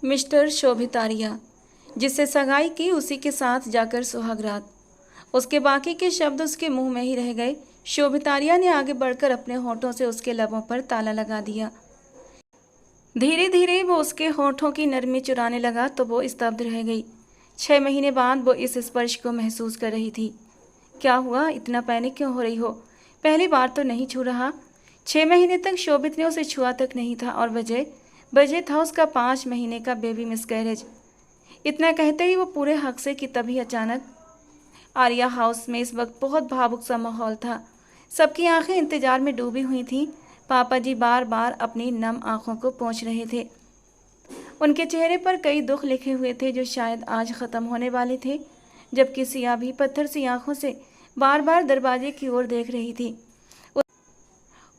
Mister शोभितारिया, जिससे सगाई की उसी के साथ जाकर सुहागरात। उसके बाकी के शब्द उसके मुंह में ही रह गए। शोभितारिया ने आगे बढ़कर अपने होठों से उसके लबों पर ताला लगा दिया। धीरे धीरे वो उसके होठों की नरमी चुराने लगा तो वो स्तब्ध रह गई। 6 महीने बाद वो इस स्पर्श को महसूस कर रही थी। क्या हुआ, इतना पैनिक क्यों हो रही हो? पहली बार तो नहीं छू रहा। 6 महीने तक शोभित ने उसे छुआ तक नहीं था और बजे था उसका 5 महीने का बेबी मिसकैरेज। इतना कहते ही वो पूरे हक से कि तभी अचानक आर्या हाउस में इस वक्त बहुत भावुक सा माहौल था। सबकी आंखें इंतजार में डूबी हुई थीं। पापा जी बार बार अपनी नम आंखों को पोंछ रहे थे। उनके चेहरे पर कई दुख लिखे हुए थे जो शायद आज ख़त्म होने वाले थे, जबकि सिया भी पत्थर सी आंखों से बार बार दरवाजे की ओर देख रही थी।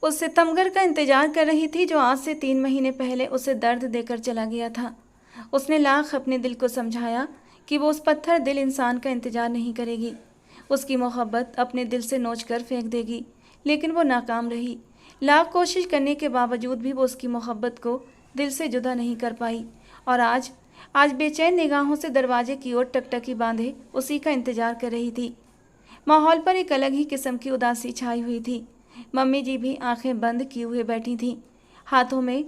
उस सितमगर का इंतजार कर रही थी जो आज से 3 महीने पहले उसे दर्द देकर चला गया था। उसने लाख अपने दिल को समझाया कि वो उस पत्थर दिल इंसान का इंतजार नहीं करेगी, उसकी मोहब्बत अपने दिल से नोच कर फेंक देगी, लेकिन वो नाकाम रही। लाख कोशिश करने के बावजूद भी वो उसकी मोहब्बत को दिल से जुदा नहीं कर पाई और आज बेचैन निगाहों से दरवाजे की ओर टकटकी बांधे उसी का इंतजार कर रही थी। माहौल पर एक अलग ही किस्म की उदासी छाई हुई थी। मम्मी जी भी आंखें बंद किए हुए बैठी थीं। हाथों में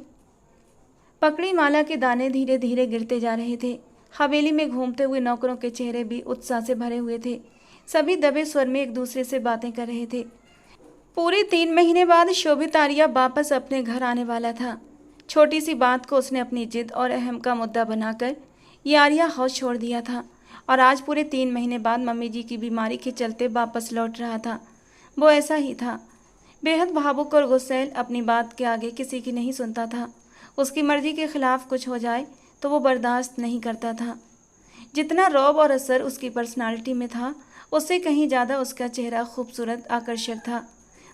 पकड़ी माला के दाने धीरे धीरे गिरते जा रहे थे। हवेली में घूमते हुए नौकरों के चेहरे भी उत्साह से भरे हुए थे। सभी दबे स्वर में एक दूसरे से बातें कर रहे थे। पूरे 3 महीने बाद शोभितारिया वापस अपने घर आने वाला था। छोटी सी बात को उसने अपनी जिद और अहम का मुद्दा बनाकर ये आर्या हाउस छोड़ दिया था और आज पूरे 3 महीने बाद मम्मी जी की बीमारी के चलते वापस लौट रहा था। वो ऐसा ही था, बेहद भावुक और गुस्सैल, अपनी बात के आगे किसी की नहीं सुनता था। उसकी मर्जी के खिलाफ कुछ हो जाए तो वो बर्दाश्त नहीं करता था। जितना रौब और असर उसकी पर्सनालिटी में था, उससे कहीं ज़्यादा उसका चेहरा खूबसूरत, आकर्षक था।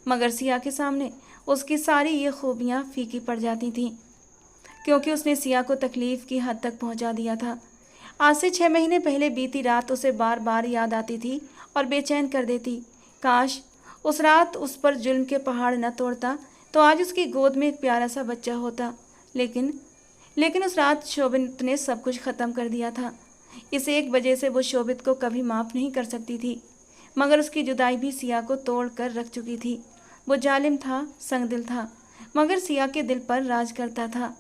मगर सिया के सामने उसकी सारी ये खूबियाँ फीकी पड़ जाती थीं, क्योंकि उसने सिया को तकलीफ़ की हद तक पहुंचा दिया था। आज से 6 महीने पहले बीती रात उसे बार बार याद आती थी और बेचैन कर देती। काश उस रात उस पर जुल्म के पहाड़ न तोड़ता तो आज उसकी गोद में एक प्यारा सा बच्चा होता। लेकिन उस रात शोभित ने सब कुछ ख़त्म कर दिया था। इस एक वजह से वो शोभित को कभी माफ़ नहीं कर सकती थी, मगर उसकी जुदाई भी सिया को तोड़ कर रख चुकी थी। वो जालिम था, संगदिल था, मगर सिया के दिल पर राज करता था।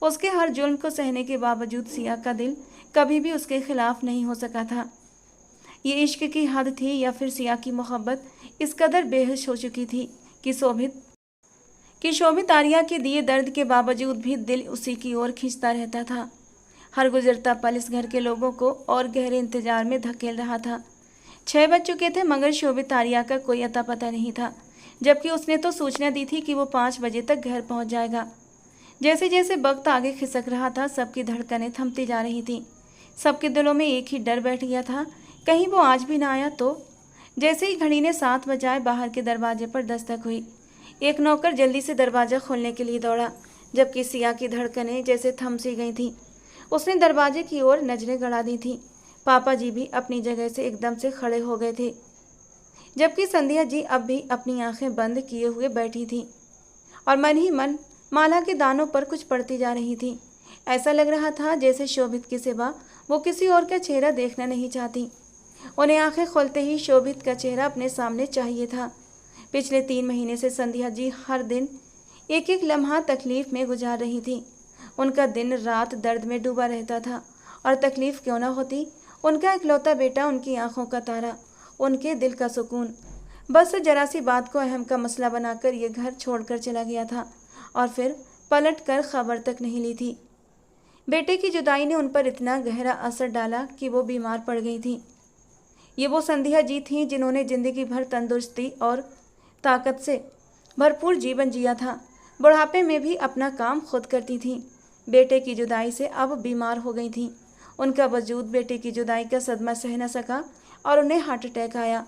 उसके हर जुल्म को सहने के बावजूद सिया का दिल कभी भी उसके खिलाफ नहीं हो सका था। ये इश्क की हद थी या फिर सिया की मोहब्बत इस कदर बेहोश हो चुकी थी कि शोभित आर्या के दिए दर्द के बावजूद भी दिल उसी की ओर खींचता रहता था। हर गुजरता पल इस घर के लोगों को और गहरे इंतजार में धकेल रहा था। 6 बज चुके थे मगर शोभित आर्या का कोई अता पता नहीं था, जबकि उसने तो सूचना दी थी कि वो 5 बजे तक घर पहुंच जाएगा। जैसे जैसे वक्त आगे खिसक रहा था, सबकी धड़कनें थमती जा रही थीं। सबके दिलों में एक ही डर बैठ गया था, कहीं वो आज भी ना आया तो। जैसे ही घड़ी ने 7 बजाए, बाहर के दरवाजे पर दस्तक हुई। एक नौकर जल्दी से दरवाज़ा खोलने के लिए दौड़ा, जबकि सिया की धड़कनें जैसे थम सी गई थीं। उसने दरवाजे की ओर नजरें गड़ा दी थीं। पापा जी भी अपनी जगह से एकदम से खड़े हो गए थे, जबकि संध्या जी अब भी अपनी आंखें बंद किए हुए बैठी थीं और मन ही मन माला के दानों पर कुछ पढ़ती जा रही थीं। ऐसा लग रहा था जैसे शोभित के सिवा वो किसी और का चेहरा देखना नहीं चाहती। उन्हें आंखें खोलते ही शोभित का चेहरा अपने सामने चाहिए था। पिछले 3 महीने से संध्या जी हर दिन एक एक लम्हा तकलीफ में गुजार रही थी। उनका दिन रात दर्द में डूबा रहता था और तकलीफ क्यों ना होती, उनका इकलौता बेटा, उनकी आंखों का तारा, उनके दिल का सुकून, बस जरा सी बात को अहम का मसला बनाकर ये घर छोड़कर चला गया था और फिर पलट कर खबर तक नहीं ली थी। बेटे की जुदाई ने उन पर इतना गहरा असर डाला कि वो बीमार पड़ गई थी। ये वो संध्या जी थीं जिन्होंने ज़िंदगी भर तंदुरुस्ती और ताकत से भरपूर जीवन जिया था। बुढ़ापे में भी अपना काम खुद करती थीं। बेटे की जुदाई से अब बीमार हो गई थीं। उनका वजूद बेटे की जुदाई का सदमा सह न सका और उन्हें हार्ट अटैक आया।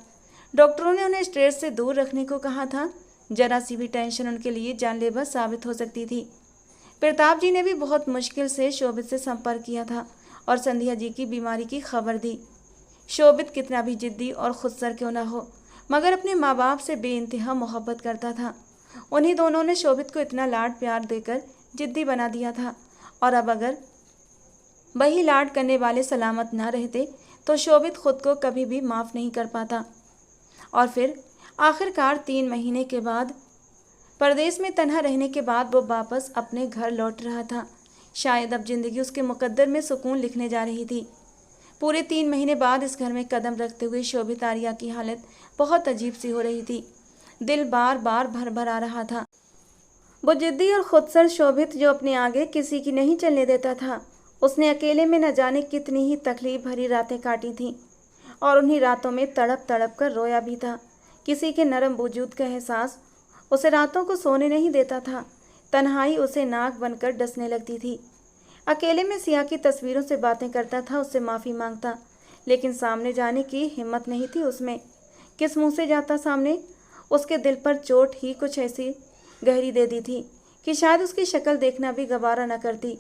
डॉक्टरों ने उन्हें स्ट्रेस से दूर रखने को कहा था। जरा सी भी टेंशन उनके लिए जानलेवा साबित हो सकती थी। प्रताप जी ने भी बहुत मुश्किल से शोभित से संपर्क किया था और संध्या जी की बीमारी की खबर दी। शोभित कितना भी जिद्दी और खुदसर क्यों न हो, मगर अपने माँ बाप से बेइंतहा मोहब्बत करता था। उन्हीं दोनों ने शोभित को इतना लाड प्यार देकर जिद्दी बना दिया था और अब अगर वही लाड करने वाले सलामत ना रहते तो शोभित खुद को कभी भी माफ़ नहीं कर पाता। और फिर आखिरकार 3 महीने के बाद, परदेश में तन्हा रहने के बाद, वो वापस अपने घर लौट रहा था। शायद अब जिंदगी उसके मुकद्दर में सुकून लिखने जा रही थी। पूरे 3 महीने बाद इस घर में कदम रखते हुए शोभित आर्या की हालत बहुत अजीब सी हो रही थी। दिल बार बार भर भर आ रहा था। वो जिद्दी और खुदसर शोभित जो अपने आगे किसी की नहीं चलने देता था, उसने अकेले में न जाने कितनी ही तकलीफ भरी रातें काटी थीं और उन्हीं रातों में तड़प तड़प कर रोया भी था। किसी के नरम वजूद का एहसास उसे रातों को सोने नहीं देता था। तन्हाई उसे नाक बनकर डसने लगती थी। अकेले में सिया की तस्वीरों से बातें करता था, उससे माफ़ी मांगता, लेकिन सामने जाने की हिम्मत नहीं थी उसमें। किस मुंह से जाता सामने? उसके दिल पर चोट ही कुछ ऐसी गहरी दे दी थी कि शायद उसकी शक्ल देखना भी गवारा न करती।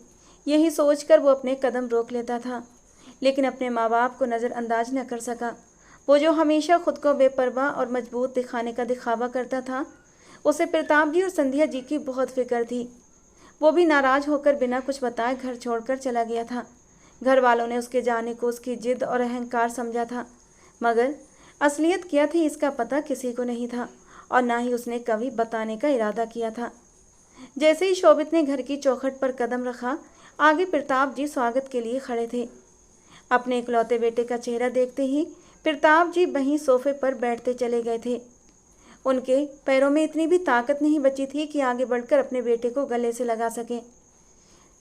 यही सोचकर वो अपने कदम रोक लेता था, लेकिन अपने माँ बाप को नज़रअंदाज न कर सका। वो जो हमेशा खुद को बेपरवाह और मजबूत दिखाने का दिखावा करता था, उसे प्रताप जी और संध्या जी की बहुत फिक्र थी। वो भी नाराज होकर बिना कुछ बताए घर छोड़कर चला गया था। घर वालों ने उसके जाने को उसकी जिद और अहंकार समझा था, मगर असलियत क्या थी इसका पता किसी को नहीं था और ना ही उसने कभी बताने का इरादा किया था। जैसे ही शोभित ने घर की चौखट पर कदम रखा, आगे प्रताप जी स्वागत के लिए खड़े थे। अपने इकलौते बेटे का चेहरा देखते ही प्रताप जी वहीं सोफे पर बैठते चले गए थे। उनके पैरों में इतनी भी ताकत नहीं बची थी कि आगे बढ़कर अपने बेटे को गले से लगा सके।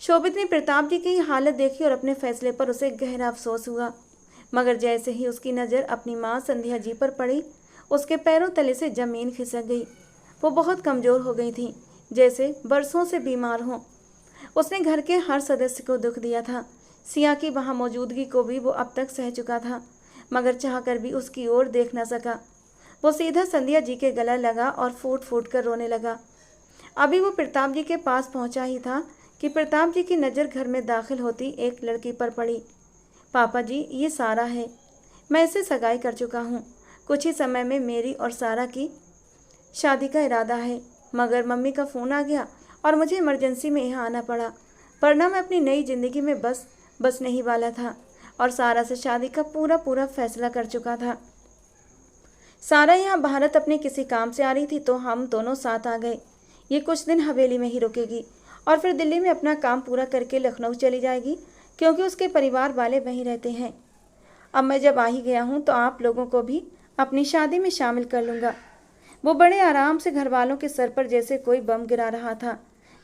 शोभित ने प्रताप जी की हालत देखी और अपने फैसले पर उसे गहरा अफसोस हुआ, मगर जैसे ही उसकी नज़र अपनी माँ संध्या जी पर पड़ी, उसके पैरों तले से ज़मीन खिसक गई। वो बहुत कमज़ोर हो गई थी, जैसे बरसों से बीमार हों। उसने घर के हर सदस्य को दुख दिया था। सिया की वहाँ मौजूदगी को भी वो अब तक सह चुका था, मगर चाहकर भी उसकी ओर देख न सका। वो सीधा संध्या जी के गला लगा और फूट फूट कर रोने लगा। अभी वो प्रताप जी के पास पहुंचा ही था कि प्रताप जी की नज़र घर में दाखिल होती एक लड़की पर पड़ी। पापा जी, ये सारा है। मैं इससे सगाई कर चुका हूँ। कुछ ही समय में मेरी और सारा की शादी का इरादा है, मगर मम्मी का फ़ोन आ गया और मुझे इमरजेंसी में यहाँ आना पड़ा, वरना मैं अपनी नई ज़िंदगी में बस नहीं वाला था और सारा से शादी का पूरा फैसला कर चुका था। सारा यहाँ भारत अपने किसी काम से आ रही थी तो हम दोनों साथ आ गए। ये कुछ दिन हवेली में ही रुकेगी और फिर दिल्ली में अपना काम पूरा करके लखनऊ चली जाएगी, क्योंकि उसके परिवार वाले वहीं रहते हैं। अब मैं जब आ ही गया हूँ तो आप लोगों को भी अपनी शादी में शामिल कर लूँगा। वो बड़े आराम से घर वालों के सर पर जैसे कोई बम गिरा रहा था।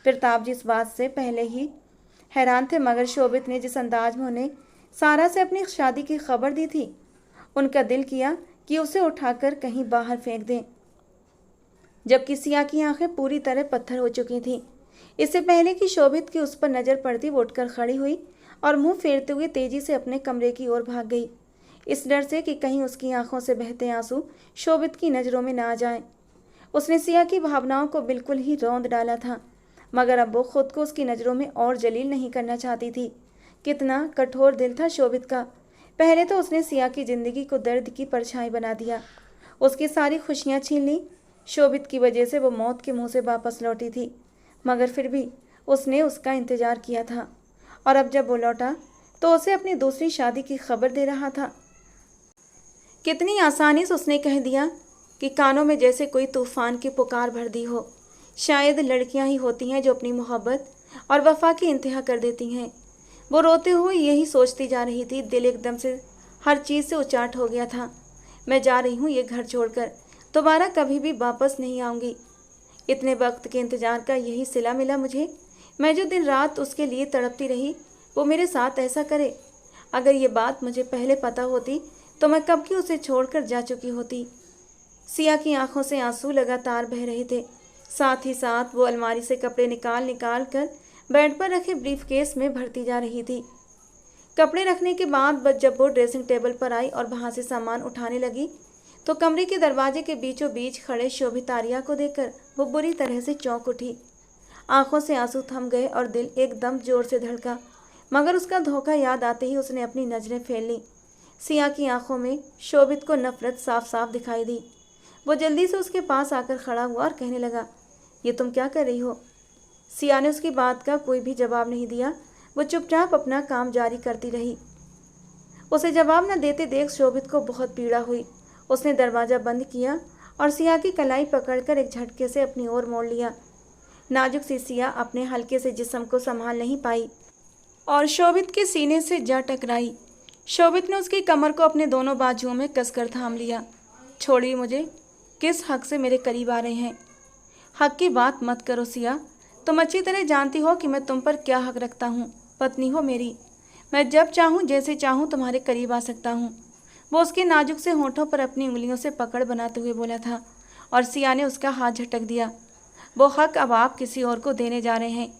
प्रताप जी इस बात से पहले ही हैरान थे, मगर शोभित ने जिस अंदाज में उन्हें सारा से अपनी शादी की खबर दी थी, उनका दिल किया कि उसे उठाकर कहीं बाहर फेंक दें। जबकि सिया की आंखें पूरी तरह पत्थर हो चुकी थीं। इससे पहले कि शोभित की उस पर नज़र पड़ती, वो उठकर खड़ी हुई और मुंह फेरते हुए तेजी से अपने कमरे की ओर भाग गई, इस डर से कि कहीं उसकी आंखों से बहते आंसू शोभित की नज़रों में ना आ जाएं। उसने सिया की भावनाओं को बिल्कुल ही रौंद डाला था, मगर अब वो खुद को उसकी नज़रों में और जलील नहीं करना चाहती थी। कितना कठोर दिल था शोभित का। पहले तो उसने सिया की ज़िंदगी को दर्द की परछाई बना दिया, उसकी सारी खुशियाँ छीन ली। शोभित की वजह से वो मौत के मुंह से वापस लौटी थी, मगर फिर भी उसने उसका इंतज़ार किया था, और अब जब वो लौटा तो उसे अपनी दूसरी शादी की खबर दे रहा था। कितनी आसानी से उसने कह दिया कि कानों में जैसे कोई तूफान की पुकार भर दी हो। शायद लड़कियां ही होती हैं जो अपनी मोहब्बत और वफा की इंतहा कर देती हैं। वो रोते हुए यही सोचती जा रही थी। दिल एकदम से हर चीज़ से उचाट हो गया था। मैं जा रही हूँ ये घर छोड़कर, दोबारा कभी भी वापस नहीं आऊँगी। इतने वक्त के इंतज़ार का यही सिला मिला मुझे। मैं जो दिन रात उसके लिए तड़पती रही, वो मेरे साथ ऐसा करे। अगर ये बात मुझे पहले पता होती तो मैं कब की उसे छोड़कर जा चुकी होती। सिया की आंखों से आंसू लगातार बह रहे थे। साथ ही साथ वो अलमारी से कपड़े निकाल कर बेड पर रखे ब्रीफकेस में भरती जा रही थी। कपड़े रखने के बाद जब वो ड्रेसिंग टेबल पर आई और वहाँ से सामान उठाने लगी, तो कमरे के दरवाजे के बीचों बीच खड़े शोभित आर्या को देखकर वो बुरी तरह से चौंक उठी। आंखों से आंसू थम गए और दिल एकदम जोर से धड़का, मगर उसका धोखा याद आते ही उसने अपनी नज़रें फेर लीं। सिया की आंखों में शोभित को नफरत साफ साफ दिखाई दी। वो जल्दी से उसके पास आकर खड़ा हुआ और कहने लगा, ये तुम क्या कर रही हो? सिया ने उसकी बात का कोई भी जवाब नहीं दिया, वो चुपचाप अपना काम जारी करती रही। उसे जवाब न देते देख शोभित को बहुत पीड़ा हुई। उसने दरवाज़ा बंद किया और सिया की कलाई पकड़कर एक झटके से अपनी ओर मोड़ लिया। नाजुक सी सिया अपने हल्के से जिस्म को संभाल नहीं पाई और शोभित के सीने से जा टकराई। शोभित ने उसकी कमर को अपने दोनों बाजुओं में कसकर थाम लिया। छोड़िए मुझे, किस हक से मेरे करीब आ रहे हैं? हक की बात मत करो सिया, तुम अच्छी तरह जानती हो कि मैं तुम पर क्या हक रखता हूँ। पत्नी हो मेरी, मैं जब चाहूँ जैसे चाहूँ तुम्हारे करीब आ सकता हूँ। वो उसके नाजुक से होठों पर अपनी उंगलियों से पकड़ बनाते हुए बोला था और सिया ने उसका हाथ झटक दिया। वो हक अब आप किसी और को देने जा रहे हैं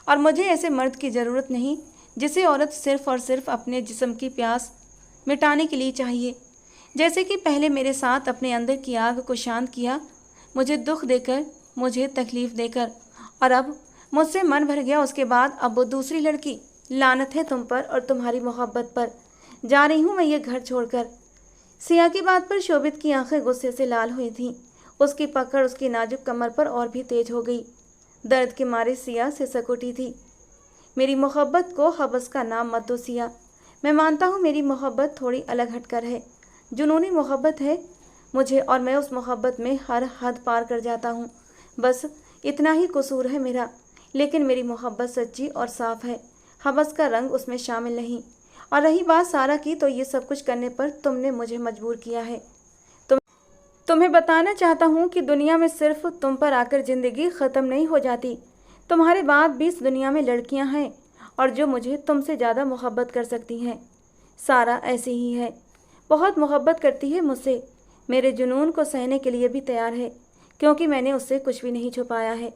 और मुझे ऐसे मर्द की ज़रूरत नहीं जिसे औरत सिर्फ और सिर्फ अपने जिस्म की प्यास मिटाने के लिए चाहिए। जैसे कि पहले मेरे साथ अपने अंदर की आग को शांत किया, मुझे दुख देकर, मुझे तकलीफ़ देकर, और अब मुझसे मन भर गया उसके बाद अब वो दूसरी लड़की। लानत है तुम पर और तुम्हारी मोहब्बत पर। जा रही हूँ मैं ये घर छोड़कर। सिया की बात पर शोभित की आंखें गुस्से से लाल हुई थीं। उसकी पकड़ उसकी नाजुक कमर पर और भी तेज हो गई। दर्द के मारे सिया सिसक उठी थी। मेरी मोहब्बत को हवस का नाम मत दो सिया। मैं मानता हूँ मेरी मोहब्बत थोड़ी अलग हटकर है, जुनूनी मोहब्बत है मुझे, और मैं उस मोहब्बत में हर हद पार कर जाता हूँ। बस इतना ही कसूर है मेरा। लेकिन मेरी मोहब्बत सच्ची और साफ है, हवस का रंग उसमें शामिल नहीं। और रही बात सारा की, तो ये सब कुछ करने पर तुमने मुझे मजबूर किया है। तुम्हें बताना चाहता हूँ कि दुनिया में सिर्फ तुम पर आकर ज़िंदगी ख़त्म नहीं हो जाती। तुम्हारे बाद भी इस दुनिया में लड़कियाँ हैं और जो मुझे तुमसे ज़्यादा मोहब्बत कर सकती हैं। सारा ऐसी ही है, बहुत मोहब्बत करती है मुझसे, मेरे जुनून को सहने के लिए भी तैयार है, क्योंकि मैंने उससे कुछ भी नहीं छुपाया है।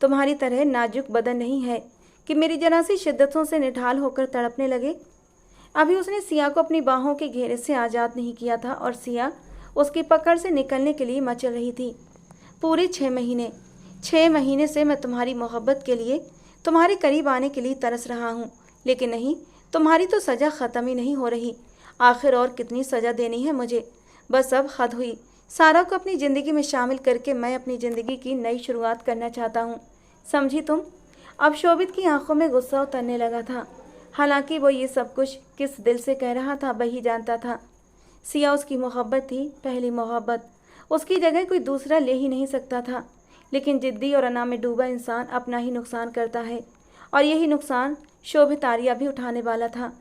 तुम्हारी तरह नाजुक बदन नहीं है कि मेरी जरा सी शिद्दतों से निढाल होकर तड़पने लगे। अभी उसने सिया को अपनी बाहों के घेरे से आज़ाद नहीं किया था और सिया उसकी पकड़ से निकलने के लिए मचल रही थी। पूरे 6 महीने से मैं तुम्हारी मोहब्बत के लिए, तुम्हारे करीब आने के लिए तरस रहा हूँ, लेकिन नहीं, तुम्हारी तो सज़ा ख़त्म ही नहीं हो रही। आखिर और कितनी सज़ा देनी है मुझे? बस अब हद हुई। सारा को अपनी ज़िंदगी में शामिल करके मैं अपनी ज़िंदगी की नई शुरुआत करना चाहता हूँ, समझी तुम? अब शोभित की आंखों में गुस्सा उतरने लगा था। हालांकि वो ये सब कुछ किस दिल से कह रहा था वही जानता था। सिया उसकी मोहब्बत थी, पहली मोहब्बत। उसकी जगह कोई दूसरा ले ही नहीं सकता था। लेकिन जिद्दी और अना में डूबा इंसान अपना ही नुकसान करता है, और यही नुकसान शोभित आर्या भी उठाने वाला था,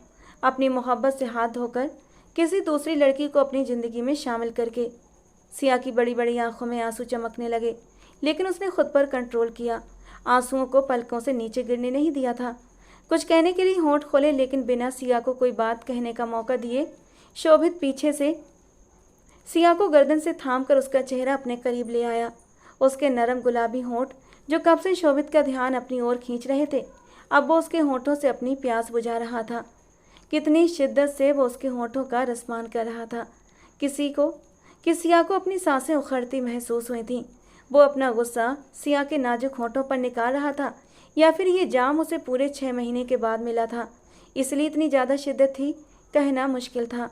अपनी मोहब्बत से हाथ धोकर किसी दूसरी लड़की को अपनी ज़िंदगी में शामिल करके। सिया की बड़ी बड़ी आंखों में आंसू चमकने लगे, लेकिन उसने खुद पर कंट्रोल किया। आंसुओं को पलकों से नीचे गिरने नहीं दिया था। कुछ कहने के लिए होंठ खोले, लेकिन बिना सिया को कोई बात कहने का मौका दिए शोभित पीछे से सिया को गर्दन से थामकर उसका चेहरा अपने करीब ले आया। उसके नरम गुलाबी होंठ, जो कब से शोभित का ध्यान अपनी ओर खींच रहे थे, अब वो उसके होंठों से अपनी प्यास बुझा रहा था। कितनी शिद्दत से वो उसके होंठों का रसमान कर रहा था। सिया को अपनी सांसें उखड़ती महसूस हुई थीं। वो अपना गुस्सा सिया के नाजुक होंठों पर निकाल रहा था, या फिर ये जाम उसे पूरे 6 महीने के बाद मिला था, इसलिए इतनी ज़्यादा शिद्दत थी, कहना मुश्किल था।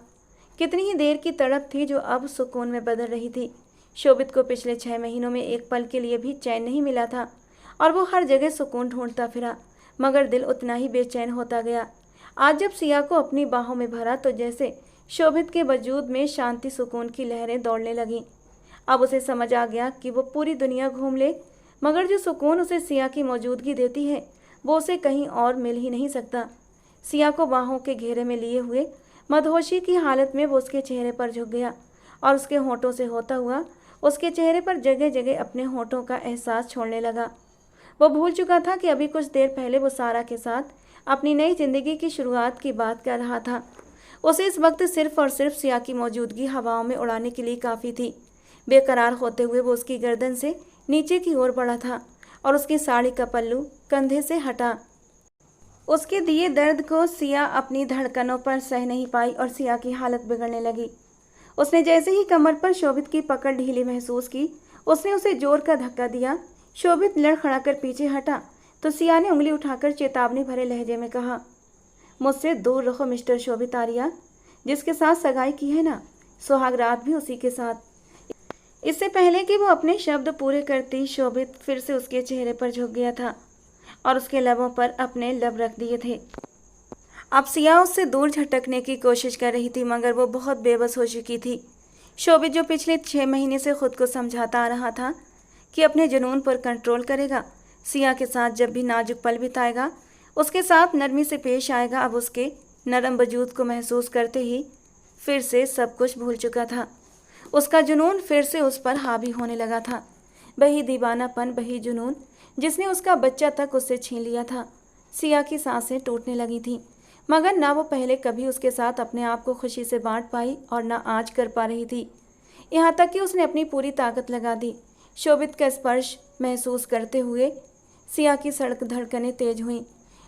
कितनी ही देर की तड़प थी जो अब सुकून में बदल रही थी। शोभित को पिछले 6 महीनों में एक पल के लिए भी चैन नहीं मिला था, और वो हर जगह सुकून ढूंढता फिरा, मगर दिल उतना ही बेचैन होता गया। आज जब सिया को अपनी बाहों में भरा, तो जैसे शोभित के वजूद में शांति सुकून की लहरें दौड़ने लगीं। अब उसे समझ आ गया कि वो पूरी दुनिया घूम ले, मगर जो सुकून उसे सिया की मौजूदगी देती है, वो उसे कहीं और मिल ही नहीं सकता। सिया को बाहों के घेरे में लिए हुए मदहोशी की हालत में वो उसके चेहरे पर झुक गया, और उसके होंठों से होता हुआ उसके चेहरे पर जगह जगह अपने होंठों का एहसास छोड़ने लगा। वो भूल चुका था कि अभी कुछ देर पहले वो सारा के साथ अपनी नई जिंदगी की शुरुआत की बात कर रहा था। उसे इस वक्त सिर्फ और सिर्फ सिया की मौजूदगी हवाओं में उड़ाने के लिए काफ़ी थी। बेकरार होते हुए वो उसकी गर्दन से नीचे की ओर बढ़ा था, और उसकी साड़ी का पल्लू कंधे से हटा। उसके दिए दर्द को सिया अपनी धड़कनों पर सह नहीं पाई, और सिया की हालत बिगड़ने लगी। उसने जैसे ही कमर पर शोभित की पकड़ ढीली महसूस की, उसने उसे जोर का धक्का दिया। शोभित लड़खड़ाकर पीछे हटा, तो सिया ने उंगली उठाकर चेतावनी भरे लहजे में कहा, मुझसे दूर रहो मिस्टर शोभित आर्या। जिसके साथ सगाई की है ना, सुहागरात भी उसी के साथ। इससे पहले कि वो अपने शब्द पूरे करती, शोभित फिर से उसके चेहरे पर झुक गया था और उसके लबों पर अपने लब रख दिए थे। अब सिया उससे दूर झटकने की कोशिश कर रही थी, मगर वो बहुत बेबस हो चुकी थी। शोभित जो पिछले 6 महीने से खुद को समझाता आ रहा था कि अपने जुनून पर कंट्रोल करेगा, सिया के साथ जब भी नाजुक पल बिताएगा, उसके साथ नरमी से पेश आएगा, अब उसके नरम वजूद को महसूस करते ही फिर से सब कुछ भूल चुका था। उसका जुनून फिर से उस पर हावी होने लगा था। वही दीवानापन, वही जुनून जिसने उसका बच्चा तक उससे छीन लिया था। सिया की सांसें टूटने लगी थीं, मगर ना वो पहले कभी उसके साथ अपने आप को खुशी से बांट पाई और ना आज कर पा रही थी। यहाँ तक कि उसने अपनी पूरी ताकत लगा दी। शोभित का स्पर्श महसूस करते हुए सिया की सड़क धड़कनें तेज हुईं।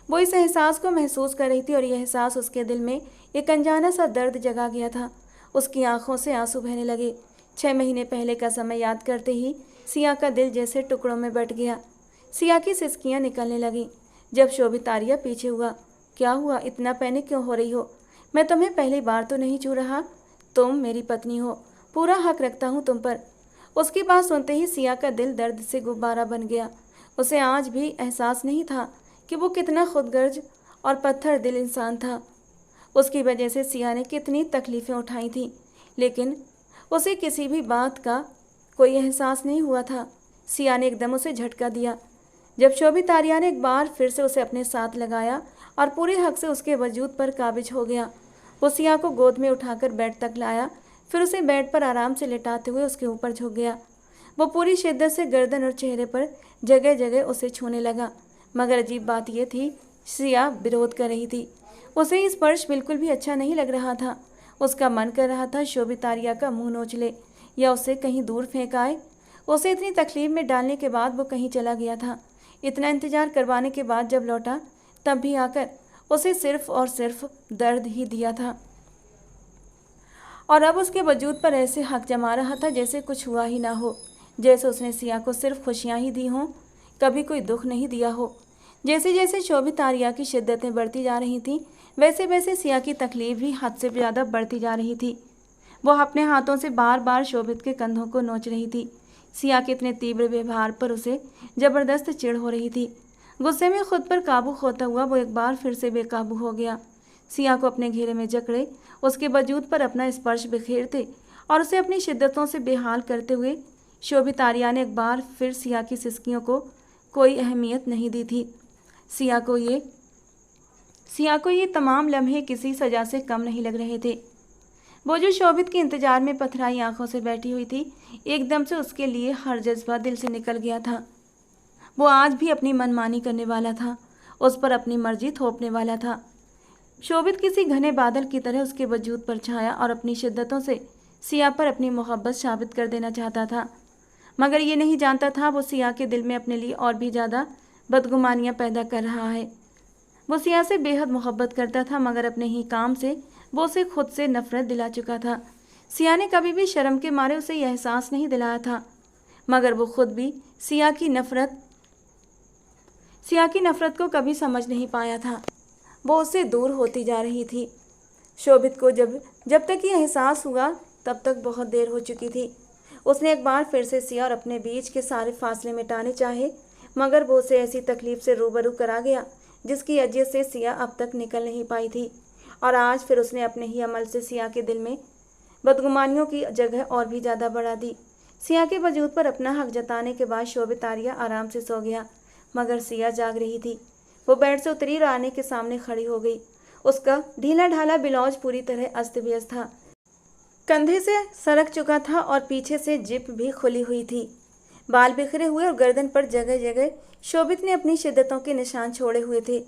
वो इस एहसास को महसूस कर रही थी और यह एहसास उसके दिल में एक अनजाना सा दर्द जगा गया था। उसकी आंखों से आंसू बहने लगे। 6 महीने पहले का समय याद करते ही सिया का दिल जैसे टुकड़ों में बट गया। सिया की सिसकियाँ निकलने लगीं। जब शोभित आर्या पीछे हुआ, क्या हुआ, इतना पैनिक क्यों हो रही हो? मैं तुम्हें पहली बार तो नहीं छू रहा। तुम मेरी पत्नी हो, पूरा हक रखता हूँ तुम पर। उसकी बात सुनते ही सिया का दिल दर्द से गुब्बारा बन गया। उसे आज भी एहसास नहीं था कि वो कितना खुदगर्ज और पत्थर दिल इंसान था। उसकी वजह से सिया ने कितनी तकलीफ़ें उठाई थीं, लेकिन उसे किसी भी बात का कोई एहसास नहीं हुआ था। सिया ने एकदम उसे झटका दिया। जब शोभित आर्या ने एक बार फिर से उसे अपने साथ लगाया और पूरे हक से उसके वजूद पर काबिज हो गया। वो सिया को गोद में उठाकर बेड तक लाया, फिर उसे बेड पर आराम से लेटाते हुए उसके ऊपर झुक गया। वो पूरी शिद्दत से गर्दन और चेहरे पर जगह जगह उसे छूने लगा, मगर अजीब बात यह थी, सिया विरोध कर रही थी। उसे ये स्पर्श बिल्कुल भी अच्छा नहीं लग रहा था। उसका मन कर रहा था शोभित आर्या का मुंह नोच ले या उसे कहीं दूर फेंक आए। उसे इतनी तकलीफ में डालने के बाद वो कहीं चला गया था। इतना इंतजार करवाने के बाद जब लौटा, तब भी आकर उसे सिर्फ और सिर्फ दर्द ही दिया था, और अब उसके वजूद पर ऐसे हक जमा रहा था जैसे कुछ हुआ ही ना हो, जैसे उसने सिया को सिर्फ खुशियाँ ही दी हों, कभी कोई दुख नहीं दिया हो। जैसे जैसे शोभित आर्या की शिद्दतें बढ़ती जा रही थीं, वैसे वैसे सिया की तकलीफ भी हद से ज़्यादा बढ़ती जा रही थी। वो अपने हाथों से बार बार शोभित के कंधों को नोच रही थी। सिया के इतने तीव्र व्यवहार पर उसे जबरदस्त चिढ़ हो रही थी। गुस्से में खुद पर काबू खोता हुआ वो एक बार फिर से बेकाबू हो गया। सिया को अपने घेरे में जकड़े, उसके वजूद पर अपना स्पर्श बिखेरते और उसे अपनी शिद्दतों से बेहाल करते हुए शोभित आर्या ने एक बार फिर सिया की सिसकियों को कोई अहमियत नहीं दी थी। सिया को ये तमाम लम्हे किसी सजा से कम नहीं लग रहे थे। वो जो शोभित के इंतजार में पथराई आंखों से बैठी हुई थी, एकदम से उसके लिए हर जज्बा दिल से निकल गया था। वो आज भी अपनी मनमानी करने वाला था, उस पर अपनी मर्जी थोपने वाला था। शोभित किसी घने बादल की तरह उसके वजूद पर छाया और अपनी शिद्दतों से सिया पर अपनी मोहब्बत साबित कर देना चाहता था, मगर ये नहीं जानता था वो सिया के दिल में अपने लिए और भी ज़्यादा बदगुमानियाँ पैदा कर रहा है। वो सिया से बेहद मोहब्बत करता था, मगर अपने ही काम से वो उसे खुद से नफरत दिला चुका था। सिया ने कभी भी शर्म के मारे उसे यह एहसास नहीं दिलाया था, मगर वो खुद भी सिया की नफरत को कभी समझ नहीं पाया था। वो उससे दूर होती जा रही थी। शोभित को जब तक ये एहसास हुआ, तब तक बहुत देर हो चुकी थी। उसने एक बार फिर से सिया और अपने बीच के सारे फासले मिटाने चाहे, मगर वो उसे ऐसी तकलीफ से रूबरू करा गया जिसकी अजियत से सिया अब तक निकल नहीं पाई थी। और आज फिर उसने अपने ही अमल से सिया के दिल में बदगुमानियों की जगह और भी ज़्यादा बढ़ा दी। सिया के वजूद पर अपना हक जताने के बाद शोभित आर्या आराम से सो गया, मगर सिया जाग रही थी। वो बेड से उतरी और आने के सामने खड़ी हो गई। उसका ढीला ढाला ब्लाउज पूरी तरह अस्त व्यस्त था, कंधे से सरक चुका था और पीछे से जिप भी खुली हुई थी। बाल बिखरे हुए और गर्दन पर जगह जगह शोभित ने अपनी शिद्दतों के निशान छोड़े हुए थे।